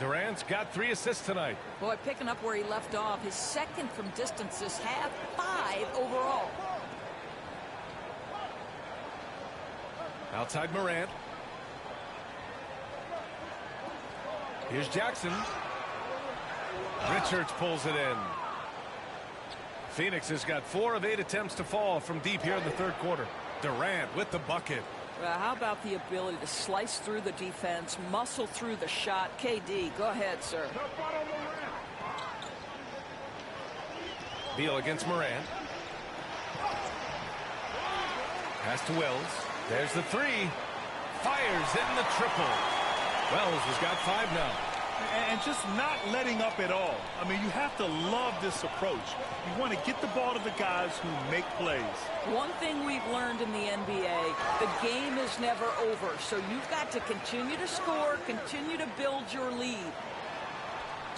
Durant's got 3 assists tonight. Boy, picking up where he left off. His second from distance this half, 5 overall. Outside Morant. Here's Jackson. Richards pulls it in. Phoenix has got 4 of 8 attempts to fall from deep here in the third quarter. Durant with the bucket. Well, how about the ability to slice through the defense, muscle through the shot? KD, go ahead, sir. Beal against Morant. Pass to Wells. There's the three. Fires in the triple. Wells has got 5 now. And just not letting up at all. I mean, you have to love this approach. You want to get the ball to the guys who make plays. One thing we've learned in the NBA, the game is never over. So you've got to continue to score, continue to build your lead.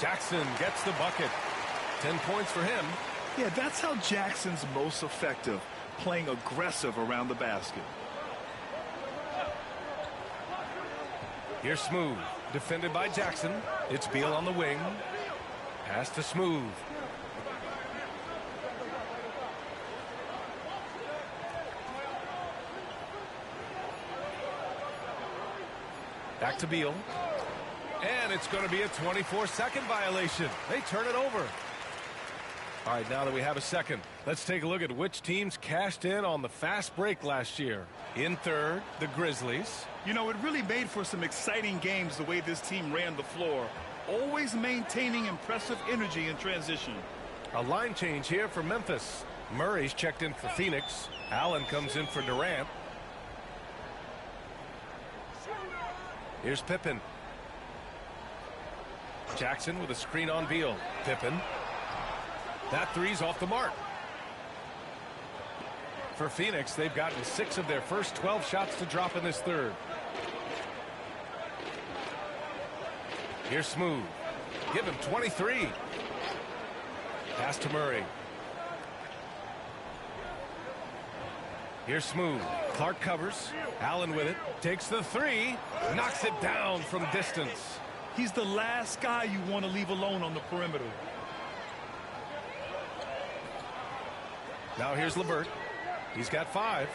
Jackson gets the bucket. 10 points for him. Yeah, that's how Jackson's most effective, playing aggressive around the basket. Here's Smooth, defended by Jackson. It's Beal on the wing. Pass to Smooth. Back to Beal. And it's going to be a 24-second violation. They turn it over. All right, now that we have a second, let's take a look at which teams cashed in on the fast break last year. In third, the Grizzlies. You know, it really made for some exciting games the way this team ran the floor, always maintaining impressive energy in transition. A line change here for Memphis. Murray's checked in for Phoenix. Allen comes in for Durant. Here's Pippen. Jackson with a screen on Beal. Pippen. That three's off the mark. For Phoenix, they've gotten 6 of their first 12 shots to drop in this third. Here's Smooth. Give him 23. Pass to Murray. Here's Smooth. Clark covers. Allen with it. Takes the three. Knocks it down from distance. He's the last guy you want to leave alone on the perimeter. Now here's LeVert. He's got 5.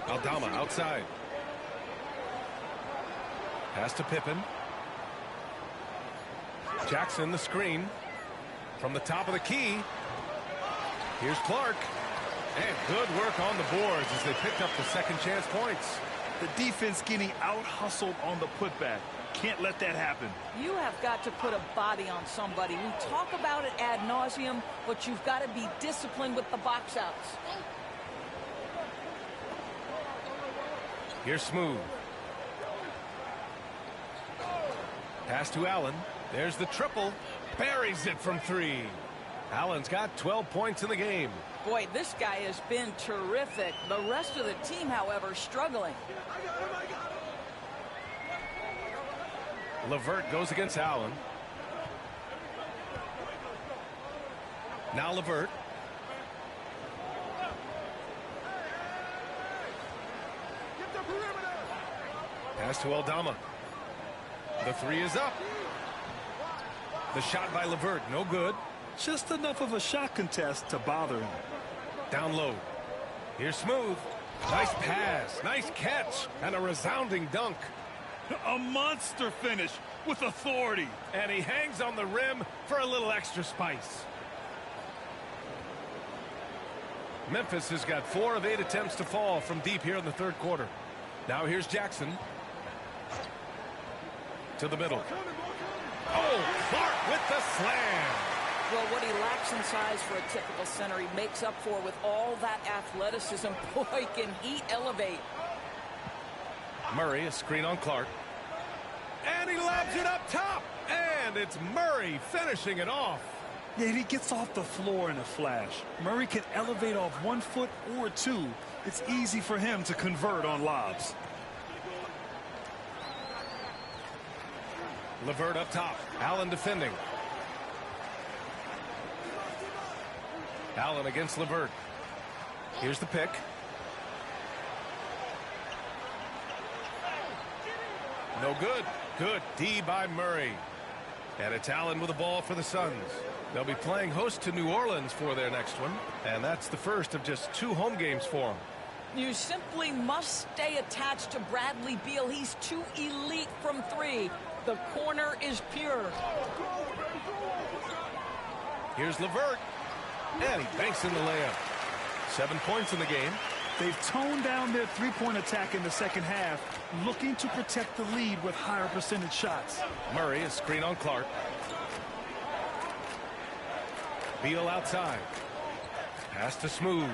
Aldama outside. Pass to Pippen. Jackson the screen. From the top of the key. Here's Clark. And good work on the boards as they picked up the second chance points. The defense getting out-hustled on the putback. Can't let that happen. You have got to put a body on somebody. We talk about it ad nauseum, but you've got to be disciplined with the box outs. Here's Smooth. Pass to Allen. There's the triple. Buries it from 3. Allen's got 12 points in the game. Boy, this guy has been terrific. The rest of the team, however, struggling. LeVert goes against Allen. Now LeVert. Pass to Aldama. The three is up. The shot by LeVert, no good. Just enough of a shot contest to bother him. Down low. Here's Smooth. Nice pass, nice catch, and a resounding dunk. A monster finish with authority. And he hangs on the rim for a little extra spice. Memphis has got 4 of 8 attempts to fall from deep here in the third quarter. Now here's Jackson. To the middle. Oh, Clark with the slam. Well, what he lacks in size for a typical center, he makes up for with all that athleticism. Boy, can he elevate. Murray, a screen on Clark. And he lobs it up top. And it's Murray finishing it off. Yeah, he gets off the floor in a flash. Murray can elevate off 1 foot or 2. It's easy for him to convert on lobs. LeVert up top. Allen defending. Allen against LeVert. Here's the pick. No good. Good D by Murray. And it's Allen with the ball for the Suns. They'll be playing host to New Orleans for their next one. And that's the first of just 2 home games for them. You simply must stay attached to Bradley Beal. He's too elite from 3. The corner is pure. Here's LeVert. And he banks in the layup. 7 points in the game. They've toned down their three-point attack in the second half, looking to protect the lead with higher percentage shots. Murray, a screen on Clark. Beal outside. Pass to Smooth.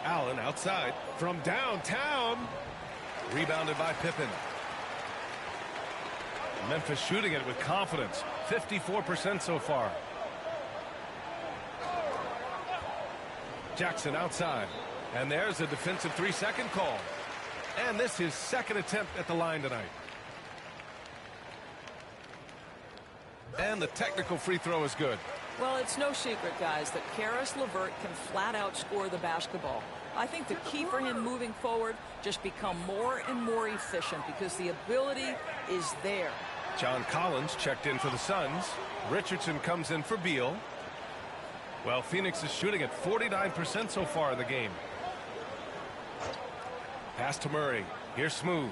Allen outside from downtown. Rebounded by Pippen. Memphis shooting it with confidence. 54% so far. Jackson outside. And there's a defensive 3-second call. And this is his second attempt at the line tonight. And the technical free throw is good. Well, it's no secret, guys, that Karis LeVert can flat out score the basketball. I think the key for him moving forward, just become more and more efficient because the ability is there. John Collins checked in for the Suns. Richardson comes in for Beal. Well, Phoenix is shooting at 49% so far in the game. Pass to Murray. Here's Smooth.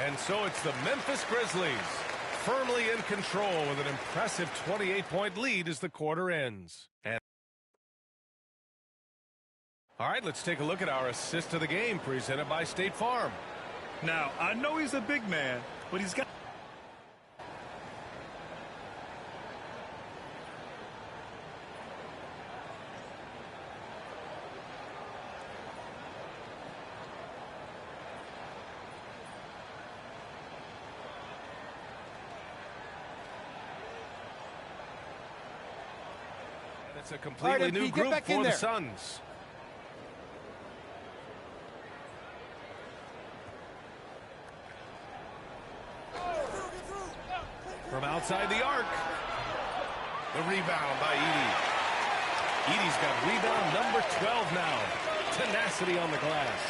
And so it's the Memphis Grizzlies firmly in control with an impressive 28-point lead as the quarter ends. And all right, let's take a look at our assist of the game presented by State Farm. Now, I know he's a big man, but he's got... It's a completely new group for the Suns. From outside the arc. The rebound by Edey. Edey's got rebound number 12 now. Tenacity on the glass.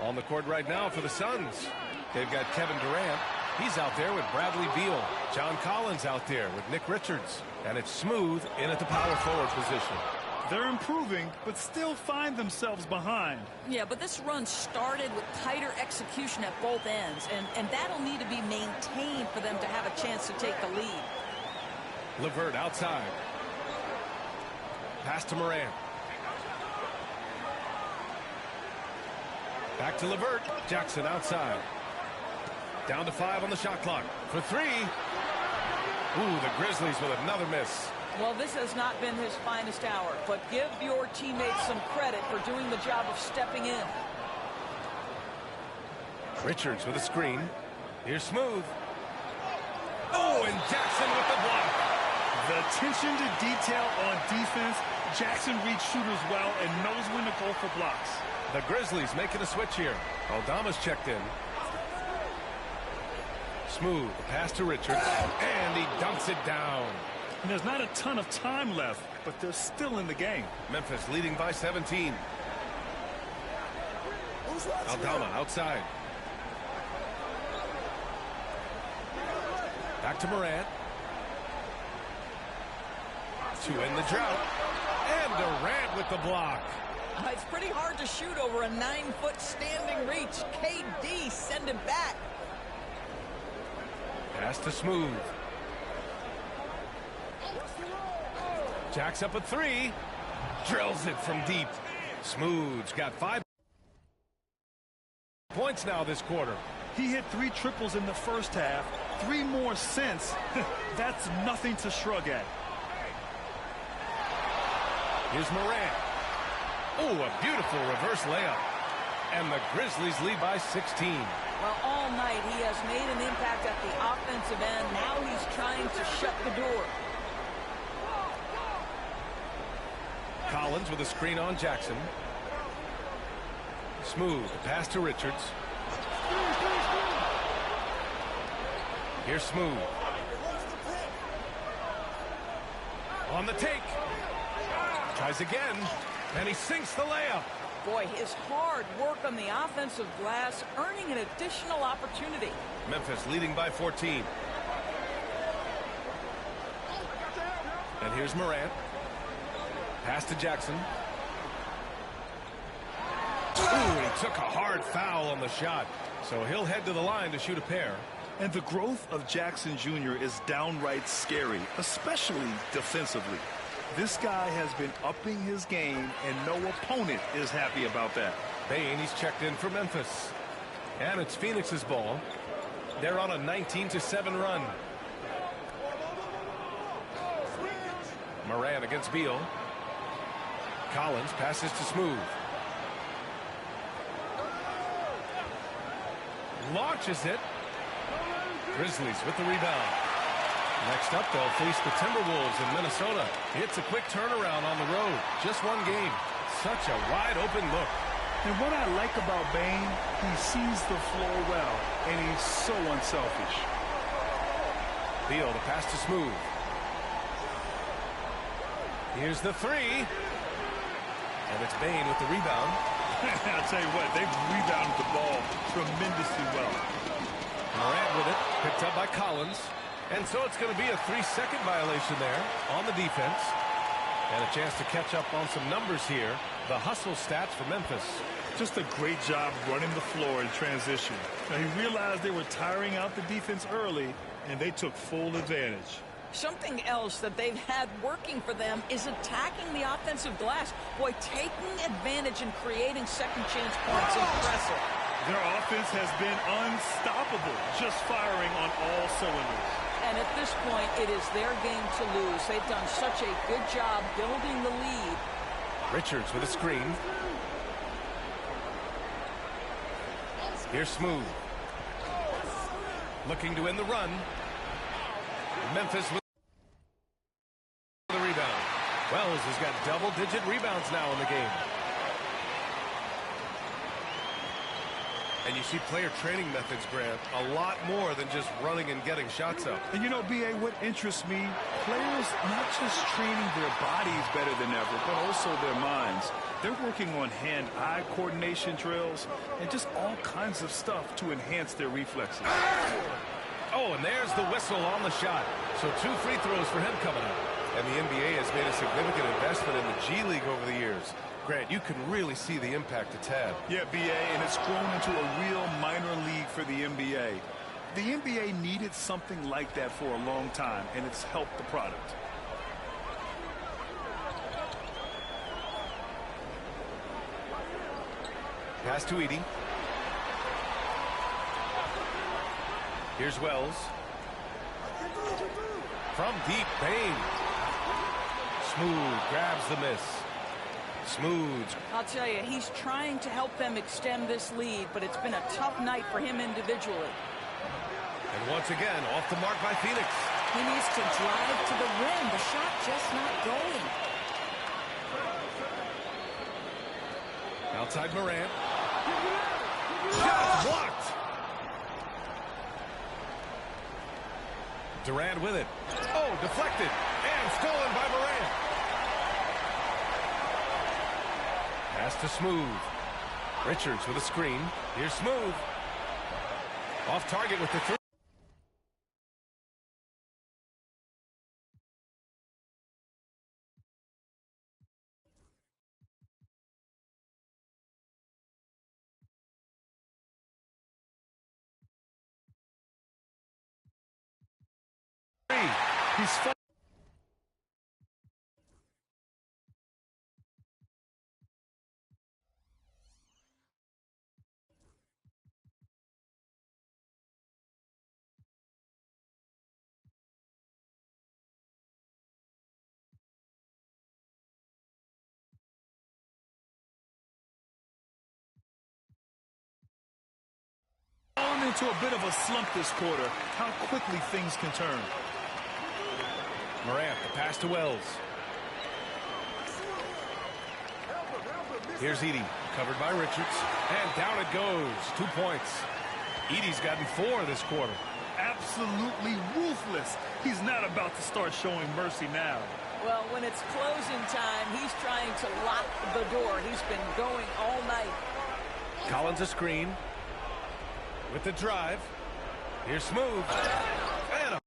On the court right now for the Suns. They've got Kevin Durant. He's out there with Bradley Beal. John Collins out there with Nick Richards. And it's Smooth in at the power forward position. They're improving, but still find themselves behind. Yeah, but this run started with tighter execution at both ends, and that'll need to be maintained for them to have a chance to take the lead. LeVert outside. Pass to Morant. Back to LeVert. Jackson outside. Down to 5 on the shot clock. For 3. Ooh, the Grizzlies with another miss. Well, this has not been his finest hour, but give your teammates some credit for doing the job of stepping in. Richards with a screen. Here's Smooth. Oh, and Jackson with the block. The attention to detail on defense. Jackson reads shooters well and knows when to go for blocks. The Grizzlies making a switch here. Aldama's checked in. Smooth, pass to Richards, and he dunks it down. And there's not a ton of time left, but they're still in the game. Memphis leading by 17. Aldama outside. Back to Morant. To end the drought. And Durant with the block. It's pretty hard to shoot over a 9-foot standing reach. KD send him back. Pass to Smooth. Jacks up a 3. Drills it from deep. Smooth's got 5 points now this quarter. He hit 3 triples in the first half. 3 more since. That's nothing to shrug at. Here's Morant. Oh, a beautiful reverse layup. And the Grizzlies lead by 16. Well, all night he has made an impact at the offensive end. Now he's trying to shut the door. Collins with a screen on Jackson. Smooth, pass to Richards. Here's Smooth. On the take. Tries again, and he sinks the layup. Boy, his hard work on the offensive glass earning an additional opportunity. Memphis leading by 14. And here's Morant. Pass to Jackson. Ooh, he took a hard foul on the shot. So he'll head to the line to shoot a pair. And the growth of Jackson Jr. is downright scary, especially defensively. This guy has been upping his game, and no opponent is happy about that. Bane, he's checked in for Memphis. And it's Phoenix's ball. They're on a 19-7 run. Morant against Beal. Collins passes to Smooth. Launches it. Grizzlies with the rebound. Next up, they'll face the Timberwolves in Minnesota. It's a quick turnaround on the road. Just one game. Such a wide open look. And what I like about Bane, he sees the floor well, and he's so unselfish. Beal to pass to Smooth. Here's the three. And it's Bane with the rebound. I'll tell you what, they've rebounded the ball tremendously well. Morant with it, picked up by Collins. And so it's going to be a 3-second violation there on the defense. And a chance to catch up on some numbers here. The hustle stats for Memphis. Just a great job running the floor in transition. Now, he realized they were tiring out the defense early, and they took full advantage. Something else that they've had working for them is attacking the offensive glass. Boy, taking advantage and creating second chance points. Impressive. Their offense has been unstoppable, just firing on all cylinders. And at this point, it is their game to lose. They've done such a good job building the lead. Richards with a screen. Here's Smooth. Looking to end the run. Memphis with the rebound. Wells has got double-digit rebounds now in the game. And you see player training methods, Grant, a lot more than just running and getting shots up. And you know, B.A., what interests me, players not just training their bodies better than ever, but also their minds. They're working on hand-eye coordination drills and just all kinds of stuff to enhance their reflexes. Oh, and there's the whistle on the shot. So 2 free throws for him coming up. And the NBA has made a significant investment in the G League over the years. Grant, you can really see the impact it's had. Yeah, B.A., and it's grown into a real minor league for the NBA. The NBA needed something like that for a long time, and it's helped the product. Pass to Edey. Here's Wells. From deep, Bane. Smooth grabs the miss. Smooth. I'll tell you, he's trying to help them extend this lead, but it's been a tough night for him individually. And once again, off the mark by Phoenix. He needs to drive to the rim. The shot just not going. Outside Morant. Shot blocked. Durant with it. Oh, deflected. And stolen by Morant. Pass to Smooth. Richards with a screen. Here's Smooth. Off target with the three. He's fallen into a bit of a slump this quarter. How quickly things can turn. Morant, the pass to Wells. Here's Edey, covered by Richards. And down it goes. 2 points. Edey's gotten 4 this quarter. Absolutely ruthless. He's not about to start showing mercy now. Well, when it's closing time, he's trying to lock the door. He's been going all night. Collins a screen. With the drive. Here's Smooth. And a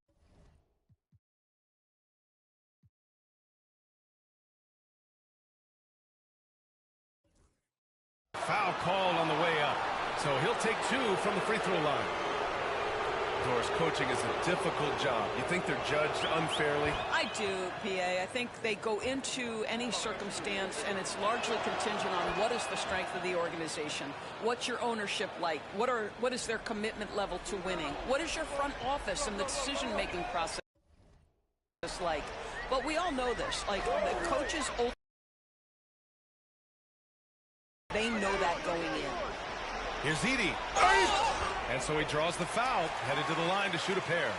foul called on the way up. So he'll take 2 from the free throw line. Doris, coaching is a difficult job. You think they're judged unfairly? I do, PA. I think they go into any circumstance, and it's largely contingent on what is the strength of the organization. What's your ownership like? What is their commitment level to winning? What is your front office and the decision-making process like? But we all know this. Like, the coaches, they know that going in. Here's Edie. And so he draws the foul, headed to the line to shoot a pair.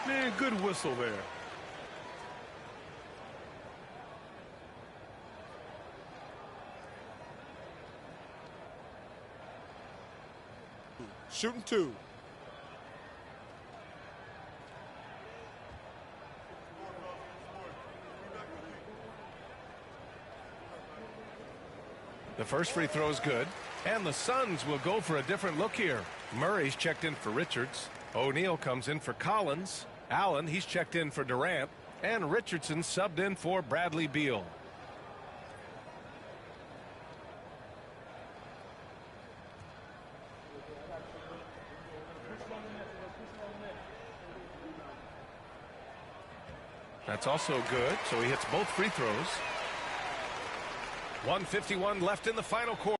Man, good whistle there. Shooting 2. The first free throw is good. And the Suns will go for a different look here. Murray's checked in for Richards. O'Neal comes in for Collins. Allen, he's checked in for Durant. And Richardson subbed in for Bradley Beal. That's also good, so he hits both free throws. 1:51 left in the final quarter.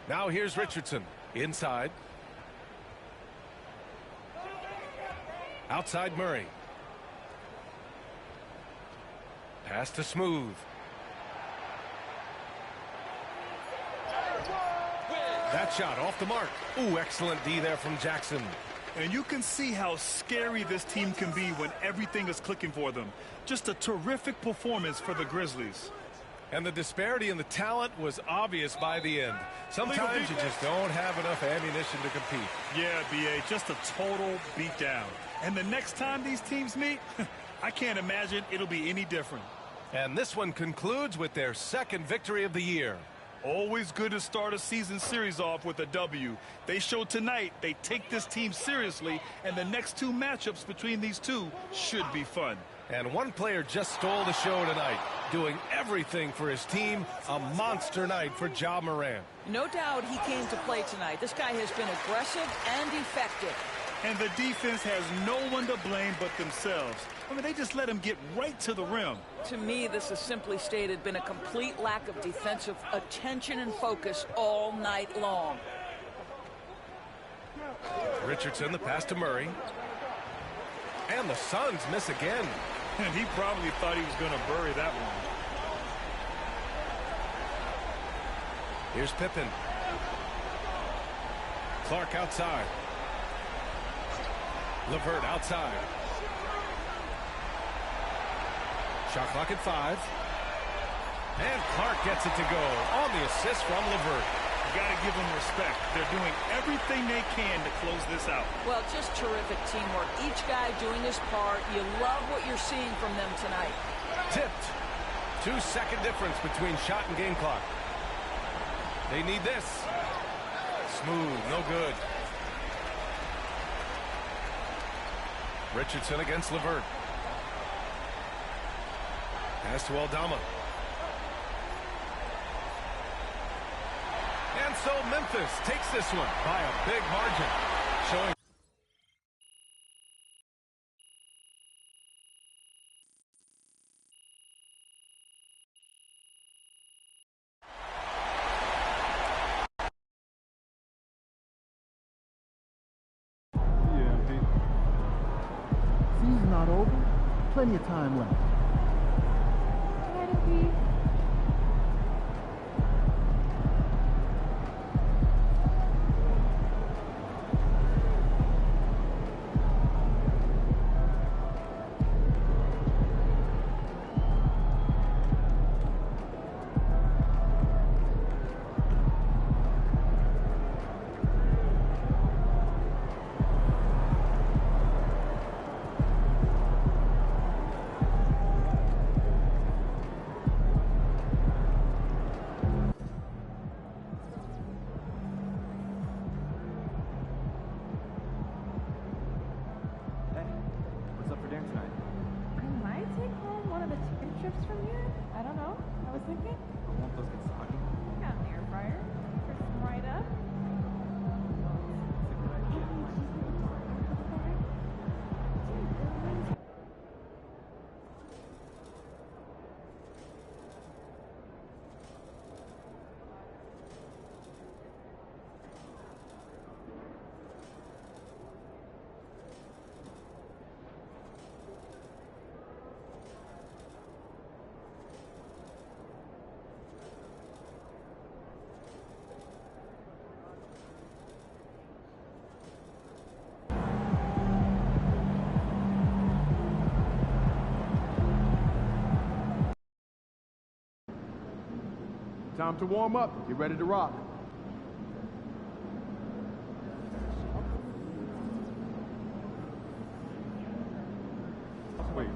Now here's Richardson inside. Outside Murray. Pass to Smooth. That shot off the mark. Ooh, excellent D there from Jackson. And you can see how scary this team can be when everything is clicking for them. Just a terrific performance for the Grizzlies. And the disparity in the talent was obvious by the end. Sometimes you just don't have enough ammunition to compete. Yeah, B.A., just a total beatdown. And the next time these teams meet, I can't imagine it'll be any different. And this one concludes with their second victory of the year. Always good to start a season series off with a W. They showed tonight they take this team seriously, and the next two matchups between these two should be fun. And one player just stole the show tonight, doing everything for his team. A monster night for Ja Morant. No doubt he came to play tonight. This guy has been aggressive and effective. And the defense has no one to blame but themselves. I mean, they just let him get right to the rim. To me, this has simply stated been a complete lack of defensive attention and focus all night long. Richardson, the pass to Murray. And the Suns miss again. And he probably thought he was going to bury that one. Here's Pippen. Clark outside. LeVert outside. Shot clock at 5. And Clark gets it to go on the assist from LeVert. You got to give them respect. They're doing everything they can to close this out. Well, just terrific teamwork. Each guy doing his part. You love what you're seeing from them tonight. Tipped. 2-second difference between shot and game clock. They need this. Smooth, no good. Richardson against LeVert. Pass to Aldama. And so Memphis takes this one by a big margin, showing Season not over. Plenty of time left. Time to warm up. Get ready to rock. Wait.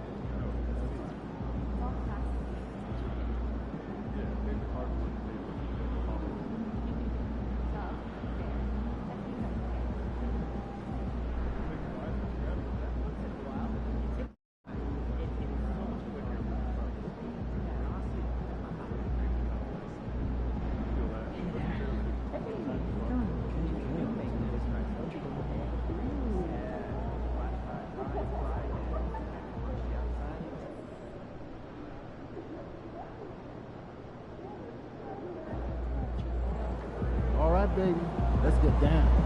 All right, baby. Let's get down.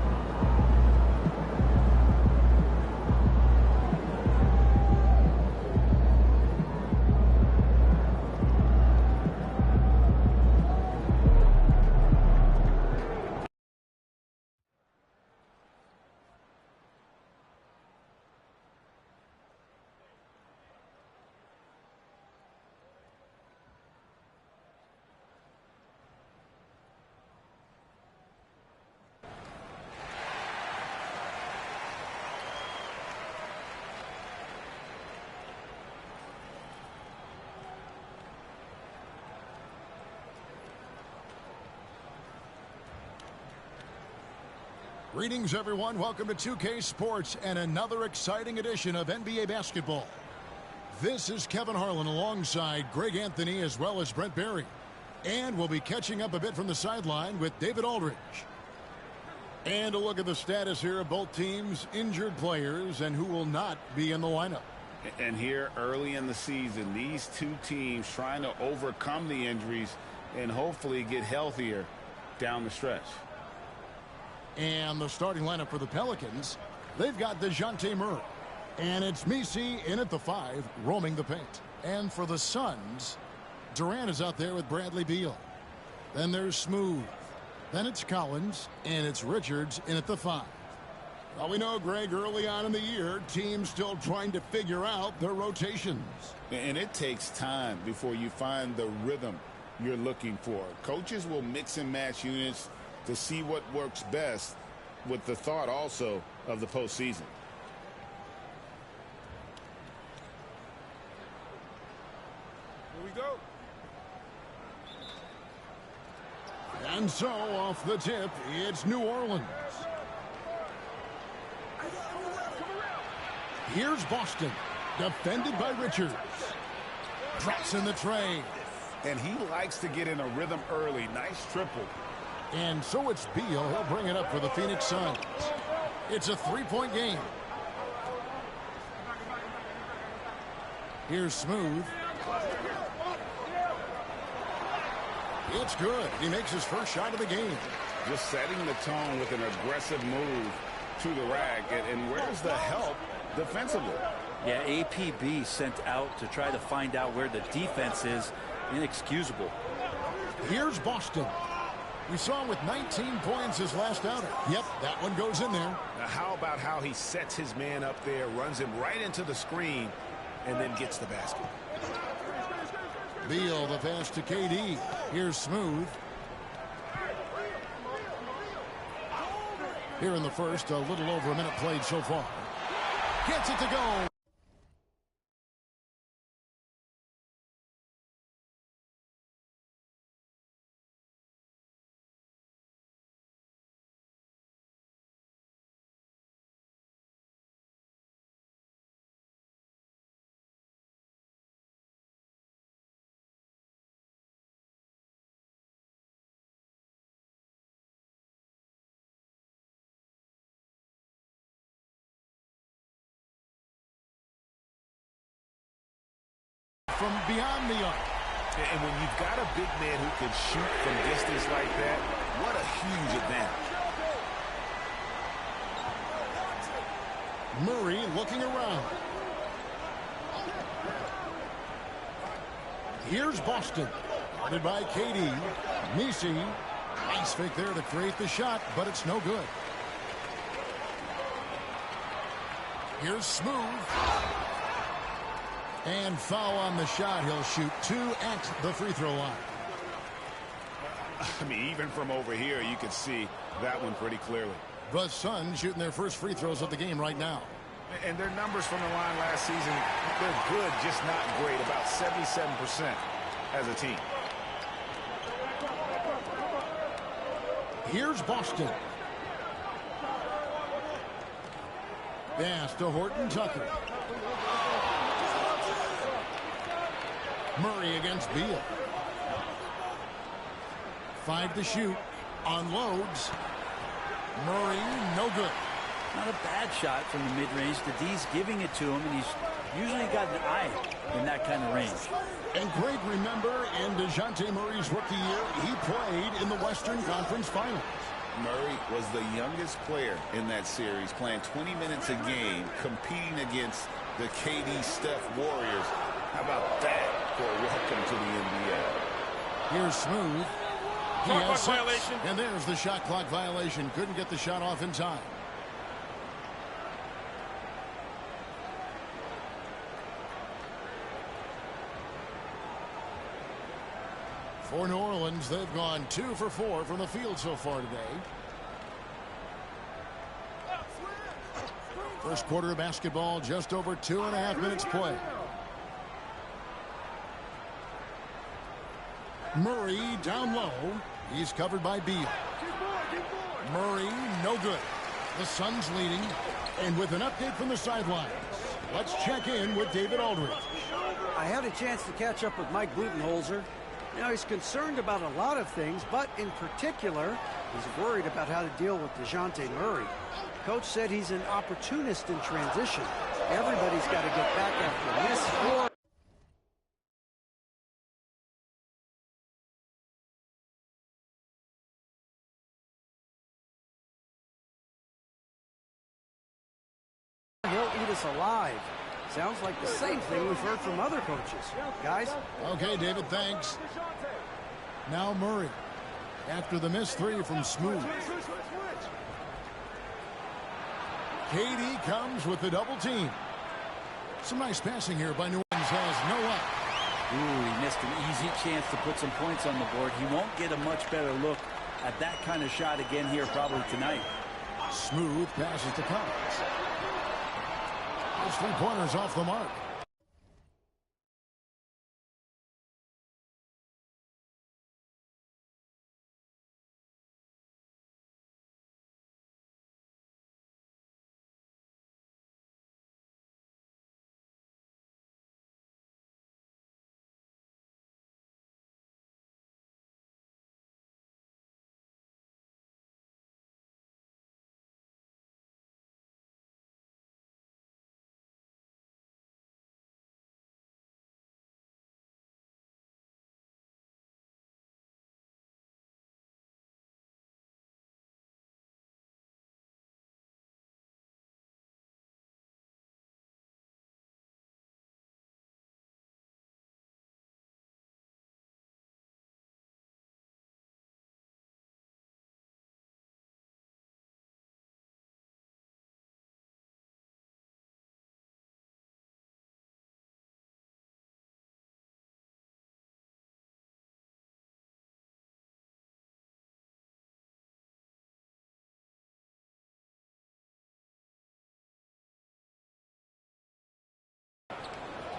Greetings, everyone. Welcome to 2K Sports and another exciting edition of NBA basketball. This is Kevin Harlan alongside Greg Anthony as well as Brent Barry. And we'll be catching up a bit from the sideline with David Aldridge. And a look at the status here of both teams' injured players and who will not be in the lineup. And here early in the season, these two teams trying to overcome the injuries and hopefully get healthier down the stretch. And the starting lineup for the Pelicans, they've got DeJounte Murray. And it's Messi in at the 5, roaming the paint. And for the Suns, Durant is out there with Bradley Beal. Then there's Smooth. Then it's Collins, and it's Richards in at the 5. Well, we know, Greg, early on in the year, teams still trying to figure out their rotations. And it takes time before you find the rhythm you're looking for. Coaches will mix and match units to see what works best, with the thought also of the postseason. Here we go. And so, off the tip, it's New Orleans. Here's Boston, defended by Richards. Drops in the tray. And he likes to get in a rhythm early. Nice triple. And so it's Beal. He'll bring it up for the Phoenix Suns. It's a 3-point game. Here's Smooth. It's good. He makes his first shot of the game. Just setting the tone with an aggressive move to the rack. And where's the help defensively? Yeah, APB sent out to try to find out where the defense is. Inexcusable. Here's Boston. We saw him with 19 points his last outing. Yep, that one goes in there. Now, how about how he sets his man up there, runs him right into the screen, and then gets the basket? Beal, the pass to KD. Here's Smooth. Here in the first, a little over a minute played so far. Gets it to go. From beyond the arc. And when you've got a big man who can shoot from distance like that, what a huge advantage. Murray looking around. Here's Boston. Guarded by KD. Messi. Nice fake there to create the shot, but it's no good. Here's Smooth. And foul on the shot. He'll shoot 2 at the free throw line. I mean, even from over here, you can see that one pretty clearly. The Suns shooting their first free throws of the game right now. And their numbers from the line last season, they're good, just not great. About 77% as a team. Here's Boston. Pass to Horton Tucker. Murray against Beal. 5 to shoot. Unloads. Murray, no good. Not a bad shot from the mid-range. The D's giving it to him, and he's usually got an eye in that kind of range. And Greg, remember, in DeJounte Murray's rookie year, he played in the Western Conference Finals. Murray was the youngest player in that series, playing 20 minutes a game, competing against the KD Steph Warriors. How about that for a welcome to the NBA? Here's Smooth. He has 6. Violation. And there's the shot clock violation. Couldn't get the shot off in time. For New Orleans, they've gone 2 for 4 from the field so far today. First quarter of basketball, just over 2.5 minutes play. Murray down low. He's covered by Beal. Murray, no good. The Suns leading. And with an update from the sidelines, let's check in with David Aldridge. I had a chance to catch up with Mike Budenholzer. Now, he's concerned about a lot of things, but in particular, he's worried about how to deal with DeJounte Murray. Coach said he's an opportunist in transition. Everybody's got to get back after this. He'll eat us alive. Sounds like the same thing we've heard from other coaches. Guys? Okay, David, thanks. Now Murray. After the missed three from Smooth. KD comes with the double team. Some nice passing here by New Orleans has no up. Ooh, he missed an easy chance to put some points on the board. He won't get a much better look at that kind of shot again here probably tonight. Smooth passes to Collins. Those 3 pointers off the mark.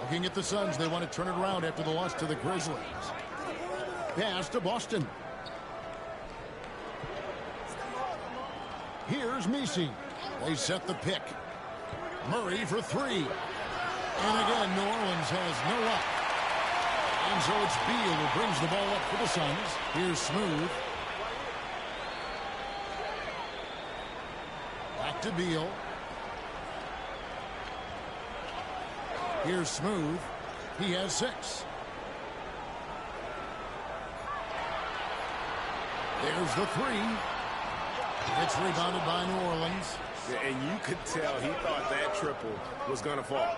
Looking at the Suns, they want to turn it around after the loss to the Grizzlies. Pass to Boston. Here's Messi. They set the pick. Murray for 3. And again, New Orleans has no up. And so it's Beal who brings the ball up for the Suns. Here's Smooth. Back to Beal. Here's Smooth. He has 6. There's the 3. It's rebounded by New Orleans. Yeah, and you could tell he thought that triple was going to fall.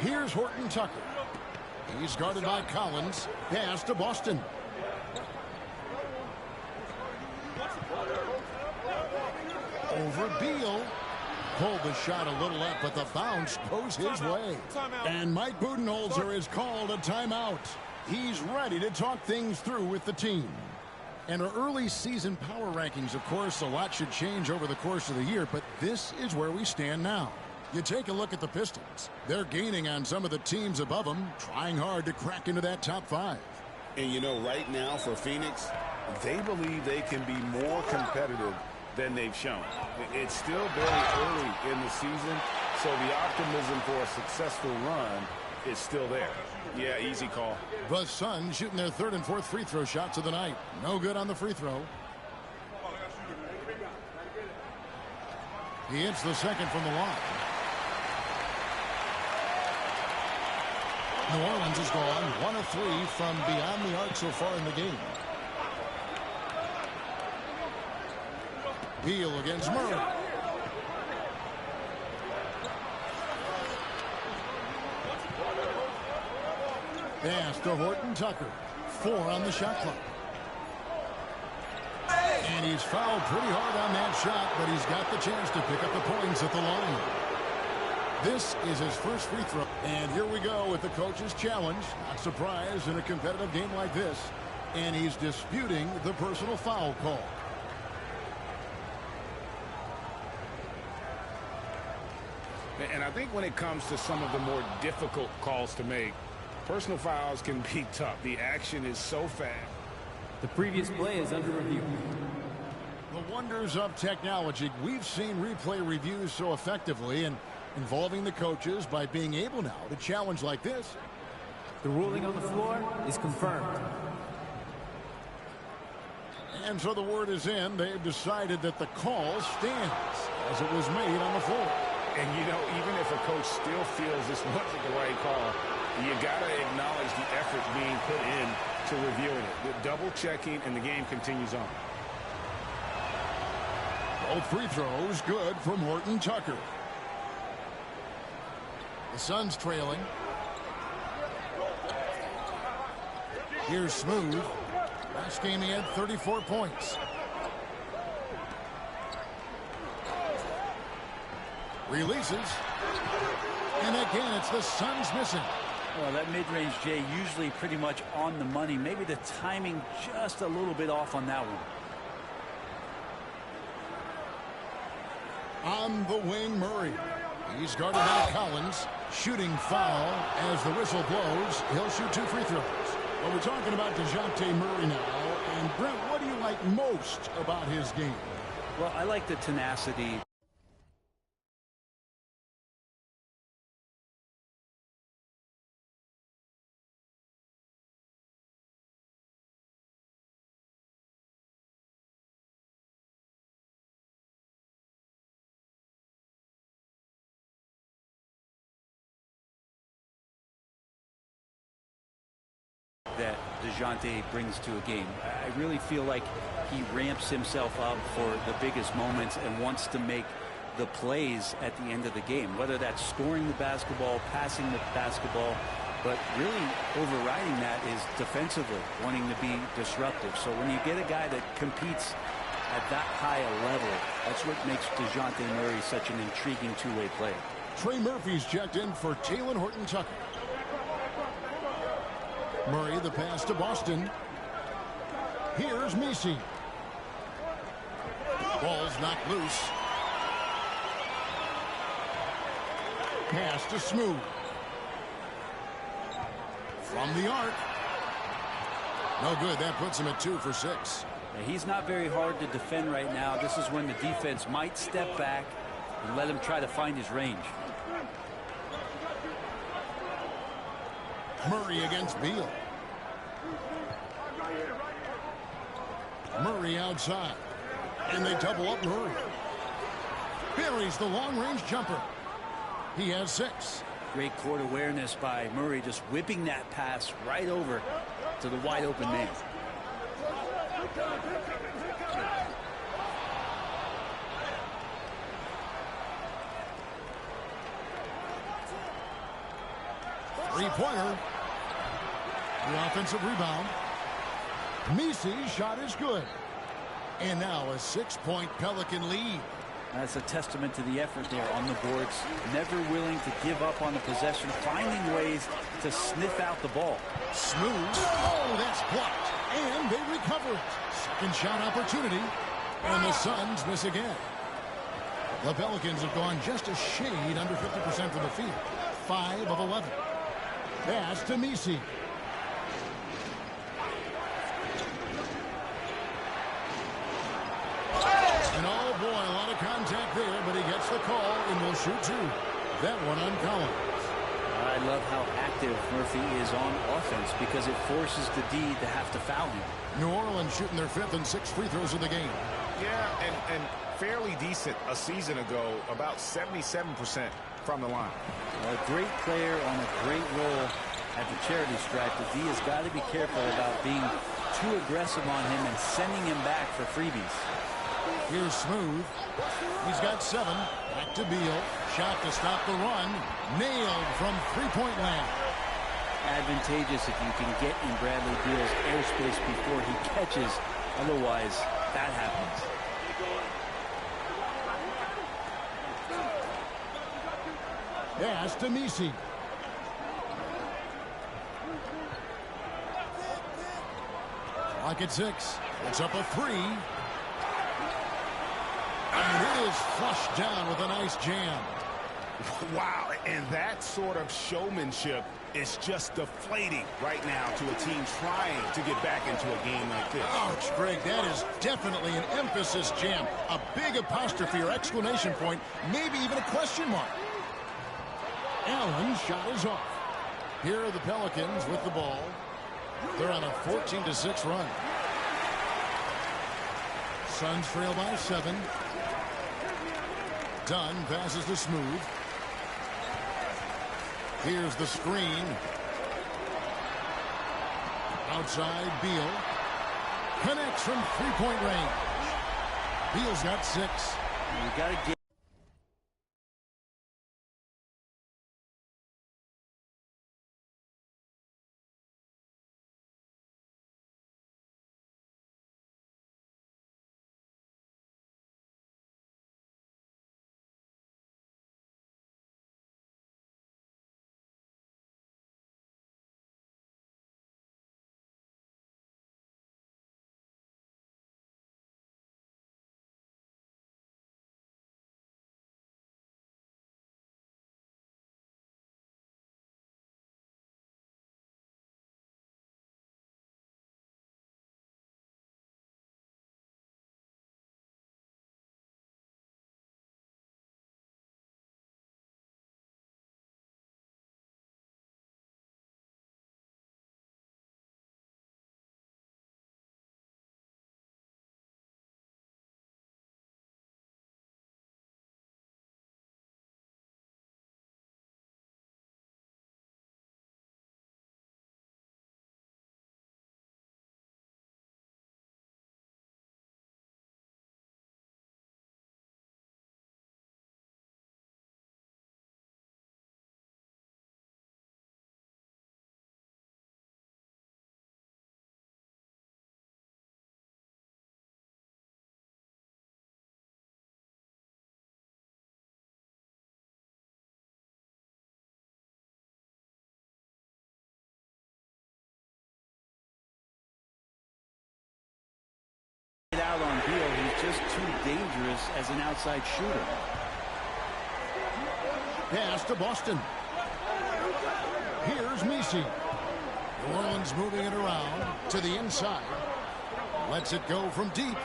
Here's Horton Tucker. He's guarded by Collins. Pass to Boston. Over Beal. Pulled the shot a little up, but the bounce goes his way. And Mike Budenholzer is called a timeout. He's ready to talk things through with the team. And our early season power rankings, of course, a lot should change over the course of the year, but this is where we stand now. You take a look at the Pistons. They're gaining on some of the teams above them, trying hard to crack into that top 5. And you know, right now for Phoenix, they believe they can be more competitive than they've shown. It's still very early in the season, so the optimism for a successful run is still there. Yeah, easy call. The Suns shooting their 3rd and 4th free throw shots of the night. No good on the free throw. He hits the 2nd from the line. New Orleans has gone 1 of 3 from beyond the arc so far in the game. Beal against Murray. Pass to Horton Tucker. 4 on the shot clock. And he's fouled pretty hard on that shot, but he's got the chance to pick up the points at the line. This is his first free throw. And here we go with the coach's challenge. Not surprised in a competitive game like this. And he's disputing the personal foul call. And I think when it comes to some of the more difficult calls to make, personal fouls can be tough. The action is so fast. The previous play is under review. the wonders of technology. We've seen replay reviews so effectively and involving the coaches by being able now to challenge like this. The ruling on the floor is confirmed. And so the word is in. They've decided that the call stands as it was made on the floor. And, you know, even if a coach still feels this wasn't the right call, you got to acknowledge the effort being put in to reviewing it. With double-checking, and the game continues on. Both free throws good from Horton Tucker. The Suns trailing. Here's Smooth. Last game he had 34 points. Releases. And again, it's the Suns missing. Well, that mid-range, Jay, usually pretty much on the money. Maybe the timing just a little bit off on that one. On the wing, Murray. He's guarded by Collins. Shooting foul as the whistle blows. He'll shoot 2 free throws. Well, we're talking about DeJounte Murray now. And, Brent, what do you like most about his game? Well, I like the tenacity. That DeJounte brings to a game. I really feel like he ramps himself up for the biggest moments and wants to make the plays at the end of the game, whether that's scoring the basketball, passing the basketball, but really overriding that is defensively wanting to be disruptive. So when you get a guy that competes at that high a level, that's what makes DeJounte Murray such an intriguing two-way player. Trey Murphy's checked in for Taylor Horton Tucker. Murray, the pass to Boston. Here's Messi. Ball's knocked loose. Pass to Smooth. From the arc. No good. That puts him at 2 for 6. Now, he's not very hard to defend right now. This is when the defense might step back and let him try to find his range. Murray against Beal. Murray outside. And they double up Murray. Buries the long-range jumper. He has 6. Great court awareness by Murray, just whipping that pass right over to the wide-open man. Three-pointer. The offensive rebound. Messi's shot is good. And now a 6-point Pelican lead. That's a testament to the effort there on the boards. Never willing to give up on the possession, finding ways to sniff out the ball. Smooth. Oh, that's blocked. And they recover it. Second shot opportunity. And the Suns miss again. The Pelicans have gone just a shade under 50% from the field. 5 of 11. Pass to Messi. And oh boy, a lot of contact there, but he gets the call and will shoot 2. That one on Collins. I love how active Murphy is on offense because it forces the D to have to foul him. New Orleans shooting their 5th and 6th free throws of the game. Yeah, and fairly decent a season ago, about 77% from the line. A great player on a great role at the charity stripe. The D has got to be careful about being too aggressive on him and sending him back for freebies. Here's Smooth. He's got 7. Back to Beal. Shot to stop the run. Nailed from three-point land. Advantageous if you can get in Bradley Beal's airspace before he catches. Otherwise, that happens. Pass to Messi. Clock at 6. It's up a 3. And it is flushed down with a nice jam. Wow, and that sort of showmanship is just deflating right now to a team trying to get back into a game like this. Ouch, Greg, that is definitely an emphasis jam. A big apostrophe or exclamation point, maybe even a question mark. Allen's shot is off. Here are the Pelicans with the ball. They're on a 14-6 run. Suns trail by 7. Dunn passes to Smooth. Here's the screen. Outside, Beal. Connects from three-point range. Beal's got 6. You got to get. Out on Beal, he's just too dangerous as an outside shooter. Pass to Boston. Here's Messi. New Orleans moving it around to the inside. Lets it go from deep.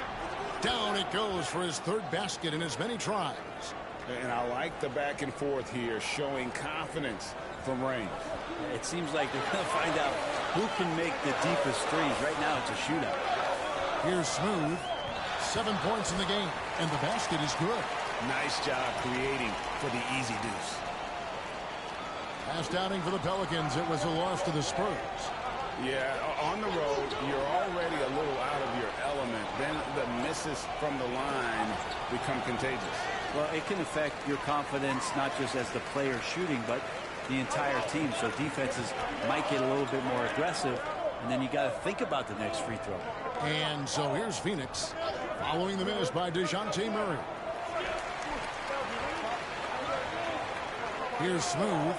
Down it goes for his third basket in as many tries. And I like the back and forth here, showing confidence from range. It seems like they're going to find out who can make the deepest threes. Right now it's a shootout. Here's Smooth. 7 points in the game, and the basket is good. Nice job creating for the easy deuce. Last outing for the Pelicans, it was a loss to the Spurs. Yeah, on the road, you're already a little out of your element. Then the misses from the line become contagious. Well, it can affect your confidence, not just as the player shooting, but the entire team. So defenses might get a little bit more aggressive, and then you got to think about the next free throw. And so here's Phoenix, following the miss by DeJounte Murray. Here's Smooth.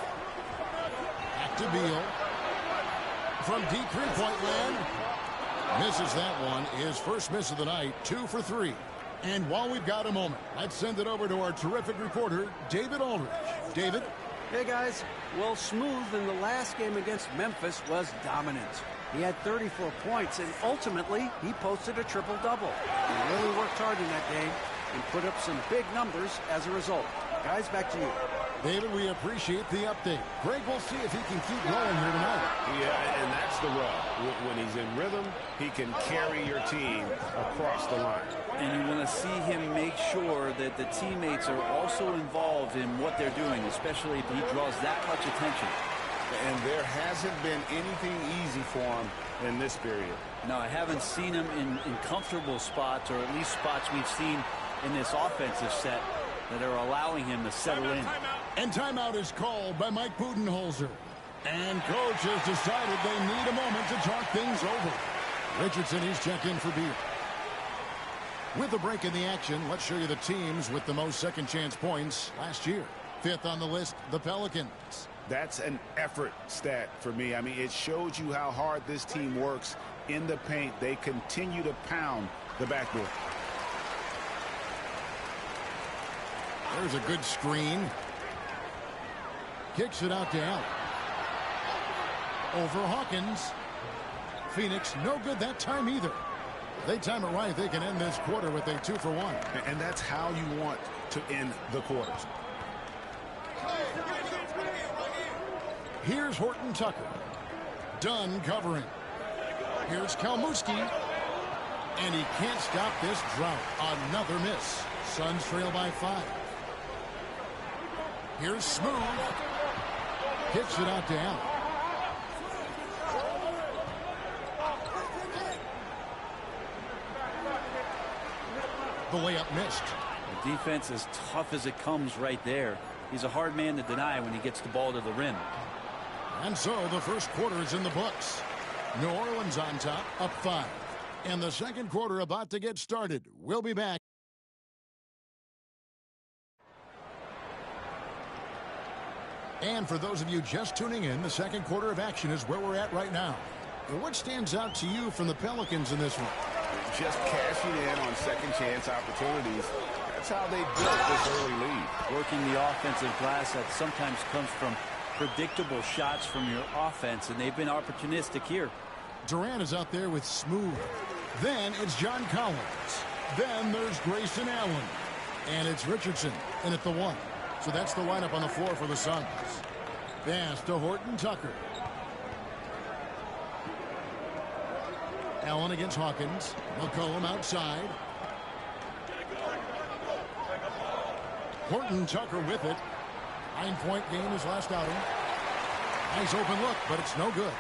Back to Beal. From deep three-point land. Misses that one. His first miss of the night, 2 for 3. And while we've got a moment, let's send it over to our terrific reporter, David Aldridge. David? Hey, guys. Well, Smooth in the last game against Memphis was dominant. He had 34 points, and ultimately, he posted a triple-double. He really worked hard in that game and put up some big numbers as a result. Guys, back to you. David, we appreciate the update. Greg, we'll see if he can keep going here tonight. Yeah, and that's the rub. When he's in rhythm, he can carry your team across the line. And you want to see him make sure that the teammates are also involved in what they're doing, especially if he draws that much attention. And there hasn't been anything easy for him in this period. No, I haven't seen him in comfortable spots, or at least spots we've seen in this offensive set that are allowing him to settle in. And timeout is called by Mike Budenholzer. And coach has decided they need a moment to talk things over. Richardson, he's checked in for Beal. With the break in the action, let's show you the teams with the most second chance points last year. 5th on the list, the Pelicans. That's an effort stat for me. I mean, it shows you how hard this team works in the paint. They continue to pound the backboard. There's a good screen. Kicks it out to Allen. Over Hawkins. Phoenix no good that time either. They time it right. They can end this quarter with a 2-for-1. And that's how you want to end the quarters. Here's Horton Tucker. Dunn covering. Here's Kalmuski. And he can't stop this drought. Another miss. Suns trail by 5. Here's Smooth. Kicks it out to Allen. The layup missed. The defense is tough as it comes right there. He's a hard man to deny when he gets the ball to the rim. And so the first quarter is in the books. New Orleans on top, up 5. And the second quarter about to get started. We'll be back. And for those of you just tuning in, the second quarter of action is where we're at right now. And what stands out to you from the Pelicans in this one? Just cashing in on second chance opportunities. That's how they built this early lead. Working the offensive glass that sometimes comes from predictable shots from your offense, and they've been opportunistic here. Durant is out there with Smooth. Then it's John Collins. Then there's Grayson Allen. And it's Richardson in at the 1. So that's the lineup on the floor for the Suns. Pass to Horton Tucker. Allen against Hawkins. McCollum outside. Horton Tucker with it. 9-point game his last outing. Nice open look, but it's no good.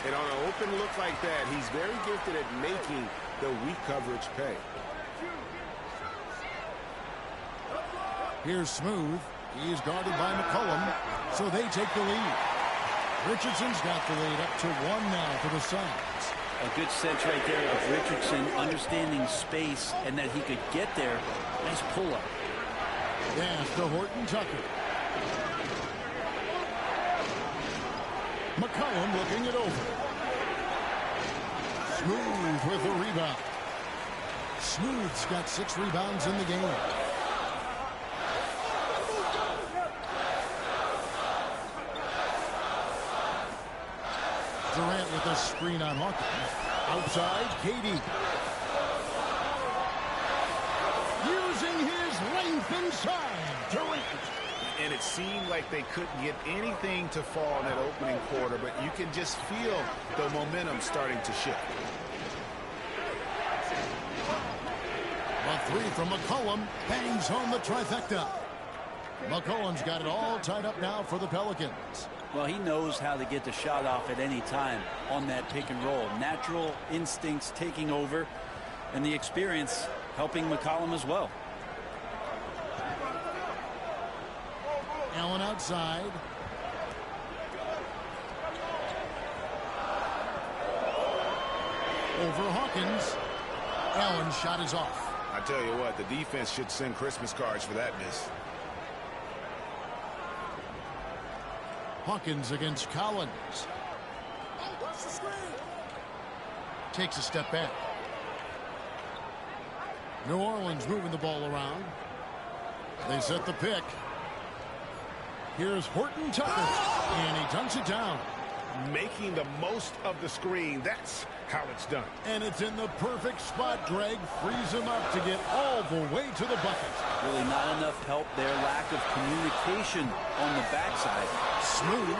And on an open look like that, he's very gifted at making the weak coverage pay. Here's Smooth. He's guarded by McCollum, so they take the lead. Richardson's got the lead up to 1 now for the Suns. A good sense right there of Richardson understanding space and that he could get there. Nice pull-up. Pass to Horton Tucker. McCollum looking it over. Smooth with the rebound. Smooth's got 6 rebounds in the game. Durant with a screen on Hawkins. Outside, KD. Using his length inside. Durant. And it seemed like they couldn't get anything to fall in that opening quarter, but you can just feel the momentum starting to shift. A 3 from McCollum bangs home the trifecta. McCollum's got it all tied up now for the Pelicans. Well, he knows how to get the shot off at any time on that pick and roll. Natural instincts taking over, and the experience helping McCollum as well. Allen outside. Over Hawkins. Allen's shot is off. I tell you what, the defense should send Christmas cards for that miss. Hawkins against Collins. Takes a step back. New Orleans moving the ball around. They set the pick. Here's Horton Tucker, and he dunks it down. Making the most of the screen. That's how it's done. And it's in the perfect spot. Greg frees him up to get all the way to the bucket. Really not enough help there. Lack of communication on the backside. Smooth.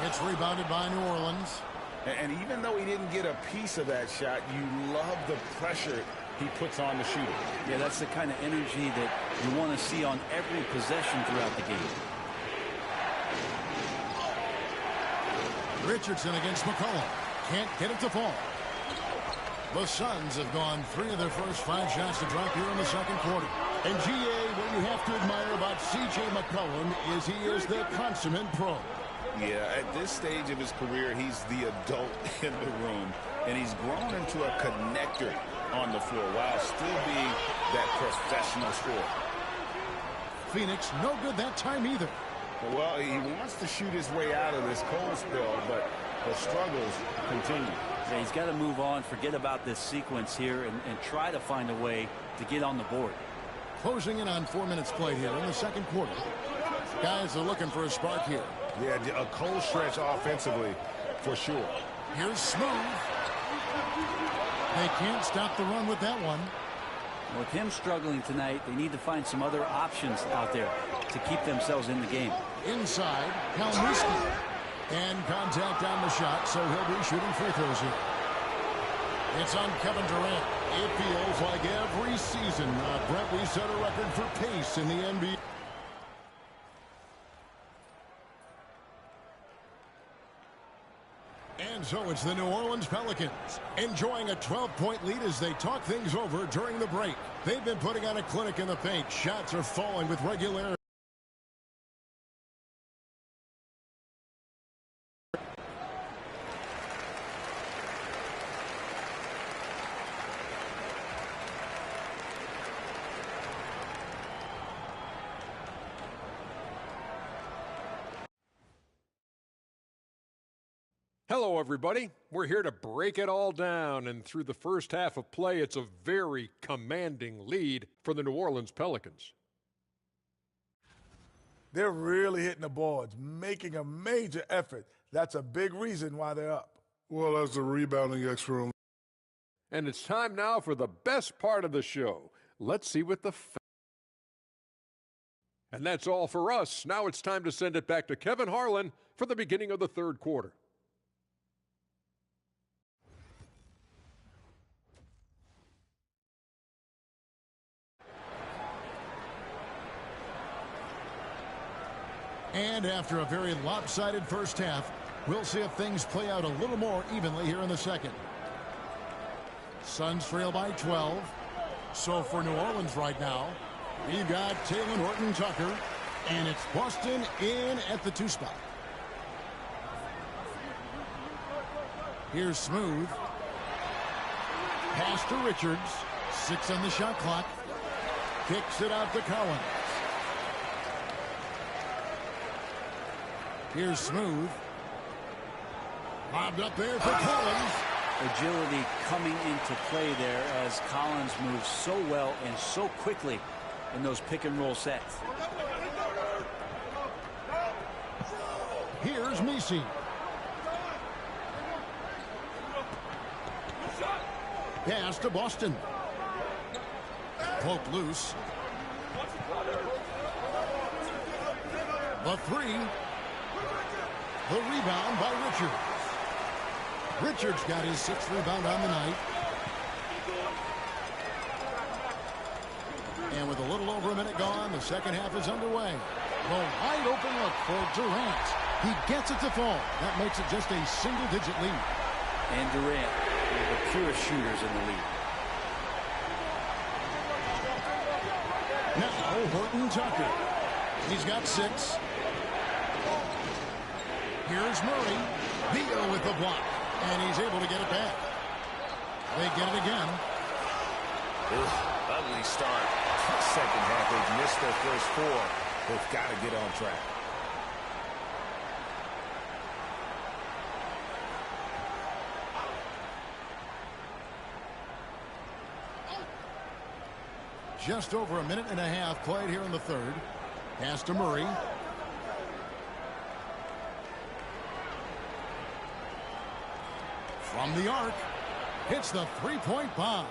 It's rebounded by New Orleans. And even though he didn't get a piece of that shot, you love the pressure he puts on the shooter. Yeah, that's the kind of energy that you want to see on every possession throughout the game. Richardson against McCollum. Can't get it to fall. The Suns have gone 3 of their first 5 shots to drop here in the second quarter. And GA, what you have to admire about C.J. McCollum is he is the consummate pro. Yeah, at this stage of his career, he's the adult in the room. And he's grown into a connector on the floor while still being that professional scorer. Phoenix no good that time either. Well, he wants to shoot his way out of this cold spell, but the struggles continue. Yeah, he's got to move on, forget about this sequence here, and try to find a way to get on the board. Closing in on 4 minutes played here in the second quarter. Guys are looking for a spark here. Yeah, a cold stretch offensively, for sure. Here's Smooth. They can't stop the run with that one. With him struggling tonight, they need to find some other options out there to keep themselves in the game. Inside, Kalmuski. And contact on the shot, so he'll be shooting free throws here. It's on Kevin Durant. It feels like every season, Brett, we set a record for pace in the NBA. And so it's the New Orleans Pelicans enjoying a 12-point lead as they talk things over during the break. They've been putting on a clinic in the paint. Shots are falling with regularity. Hello, everybody. We're here to break it all down, and through the first half of play, it's a very commanding lead for the New Orleans Pelicans. They're really hitting the boards, making a major effort. That's a big reason why they're up. Well, that's the rebounding extra. And it's time now for the best part of the show. Let's see what the And that's all for us. Now it's time to send it back to Kevin Harlan for the beginning of the third quarter. And after a very lopsided first half, we'll see if things play out a little more evenly here in the second. Suns trail by 12. So for New Orleans right now, we've got Taylor Horton-Tucker, and it's Boston in at the 2 spot. Here's Smooth. Pass to Richards. 6 on the shot clock. Kicks it out to Collins. Here's Smooth. Lobbed up there for Collins. Agility coming into play there as Collins moves so well and so quickly in those pick-and-roll sets. Here's Messi. Pass to Boston. Poke loose. The 3. The rebound by Richards. Richards got his 6th rebound on the night. And with a little over a minute gone, the second half is underway. The wide open look for Durant. He gets it to fall. That makes it just a single-digit lead. And Durant, one of the purest shooters in the league. Now Horton-Tucker. He's got 6. Here's Murray. Beal with the block. And he's able to get it back. They get it again. Ugly start. Second half, they've missed their first 4. They've got to get on track. Just over a minute and a half played here in the third. Pass to Murray. From the arc, hits the 3-point bomb.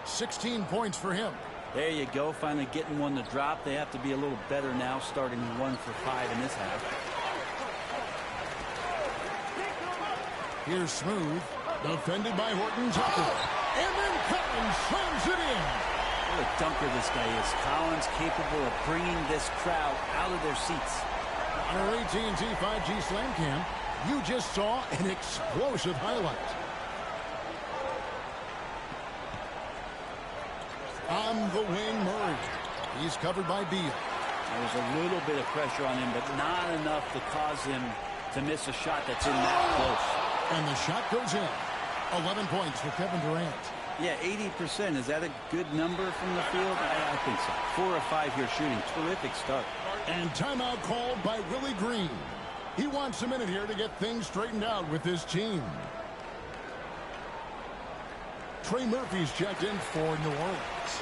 16 points for him. There you go, finally getting one to drop. They have to be a little better now, starting 1 for 5 in this half. Here's Smooth, defended by Horton-Tucker. And then Collins slams it in. What a dunker this guy is. Collins capable of bringing this crowd out of their seats. On our AT&T 5G Slam Cam, you just saw an explosive highlight. On the wing, Murray. He's covered by Beal. There was a little bit of pressure on him, but not enough to cause him to miss a shot that's in that close. And the shot goes in. 11 points for Kevin Durant. Yeah, 80%. Is that a good number from the field? I think so. 4 of 5 here shooting. Terrific start. And timeout called by Willie Green. He wants a minute here to get things straightened out with his team. Trey Murphy's checked in for New Orleans.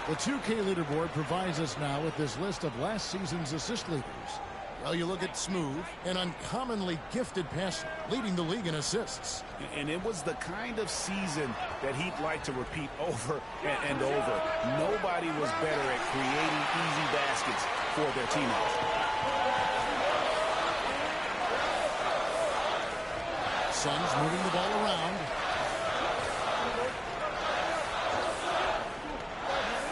The 2K leaderboard provides us now with this list of last season's assist leaders. Well, you look at Smooth, an uncommonly gifted passer, leading the league in assists. And it was the kind of season that he'd like to repeat over and over. Nobody was better at creating easy baskets for their teammates. Suns moving the ball around.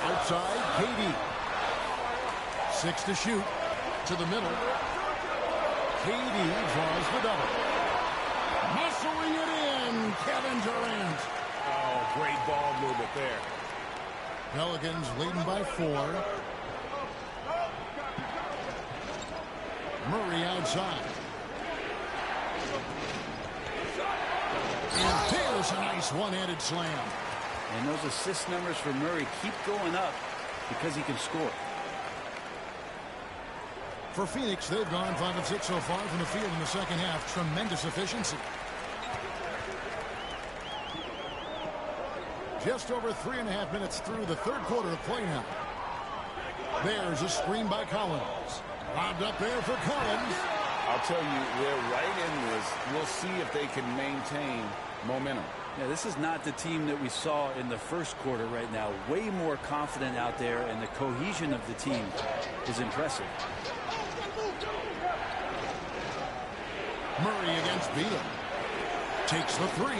Outside, KD. 6 to shoot. To the middle. KD draws the double. Muscling it in, Kevin Durant. Oh, great ball movement there. Pelicans leading by 4. Murray outside. And there's a nice one-handed slam. And those assist numbers for Murray keep going up because he can score. For Phoenix, they've gone 5 of 6 so far from the field in the second half. Tremendous efficiency. Just over 3.5 minutes through the third quarter of play now. There's a screen by Collins. Lobbed up there for Collins. I'll tell you, they're right in this. We'll see if they can maintain momentum. Yeah, this is not the team that we saw in the first quarter right now. Way more confident out there, and the cohesion of the team is impressive. Murray against Beal. Takes the 3.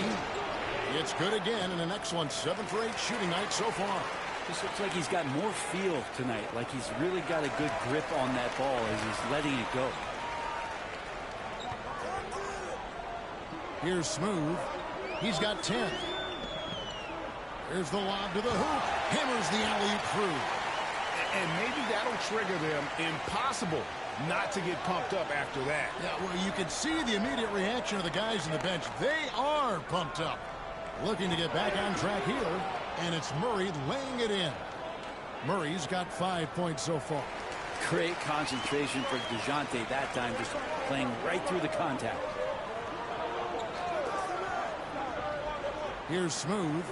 It's good again, and an excellent 7 for 8 shooting night so far. This looks like he's got more feel tonight, like he's really got a good grip on that ball as he's letting it go. Here's Smooth. He's got 10. There's the lob to the hoop. Hammers the alley-oop through. And maybe that'll trigger them. Impossible not to get pumped up after that. Yeah, well, you can see the immediate reaction of the guys on the bench. They are pumped up. Looking to get back on track here, and it's Murray laying it in. Murray's got 5 points so far. Great concentration for DeJounte that time, just playing right through the contact. Here's Smooth.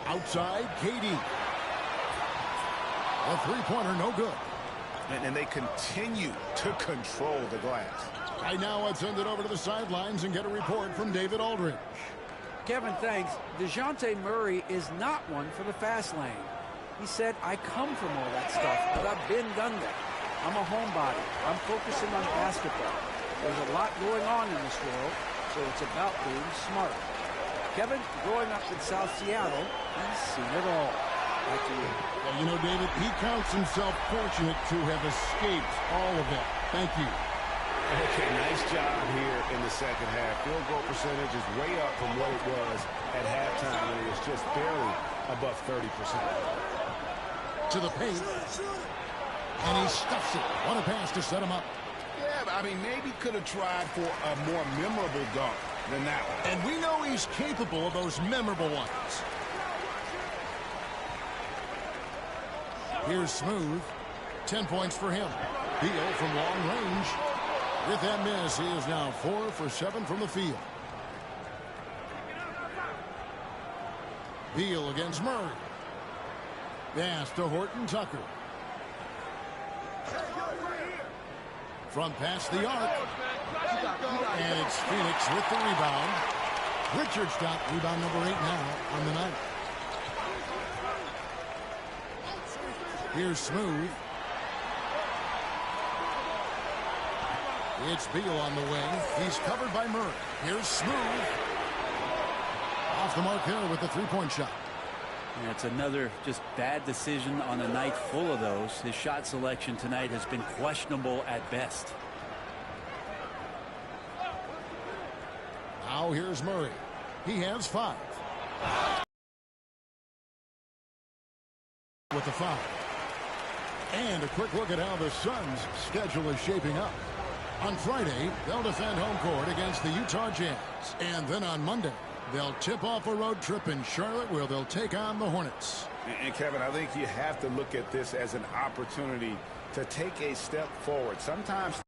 Outside, KD. A three-pointer, no good. And they continue to control the glass. Right now, let's send it over to the sidelines and get a report from David Aldridge. Kevin, thanks. DeJounte Murray is not one for the fast lane. He said, I come from all that stuff, but I've been done that. I'm a homebody. I'm focusing on basketball. There's a lot going on in this world, so it's about being smart. Kevin, growing up in South Seattle, he's seen it all. Back to you. Well, you know, David, he counts himself fortunate to have escaped all of that. Thank you. Okay, nice job here in the second half. Field goal percentage is way up from what it was at halftime when it was just barely above 30%. To the paint. And he stuffs it. What a pass to set him up. Yeah, but I mean, maybe could have tried for a more memorable dunk than that one. And we know he's capable of those memorable ones. Here's Smooth. 10 points for him. Beal from long range. With that miss, he is now 4 for 7 from the field. Beal against Murray. Pass to Horton Tucker. From past the arc. And it's Phoenix with the rebound. Richards got rebound number 8 now on the night. Here's Smooth. It's Beal on the wing. He's covered by Murray. Here's Smooth. Off the mark there with the three-point shot. Yeah, it's another just bad decision on a night full of those. His shot selection tonight has been questionable at best. Now here's Murray. He has 5. With the foul. And a quick look at how the Suns' schedule is shaping up. On Friday, they'll defend home court against the Utah Jazz. And then on Monday, they'll tip off a road trip in Charlotte where they'll take on the Hornets. And Kevin, I think you have to look at this as an opportunity to take a step forward. Sometimes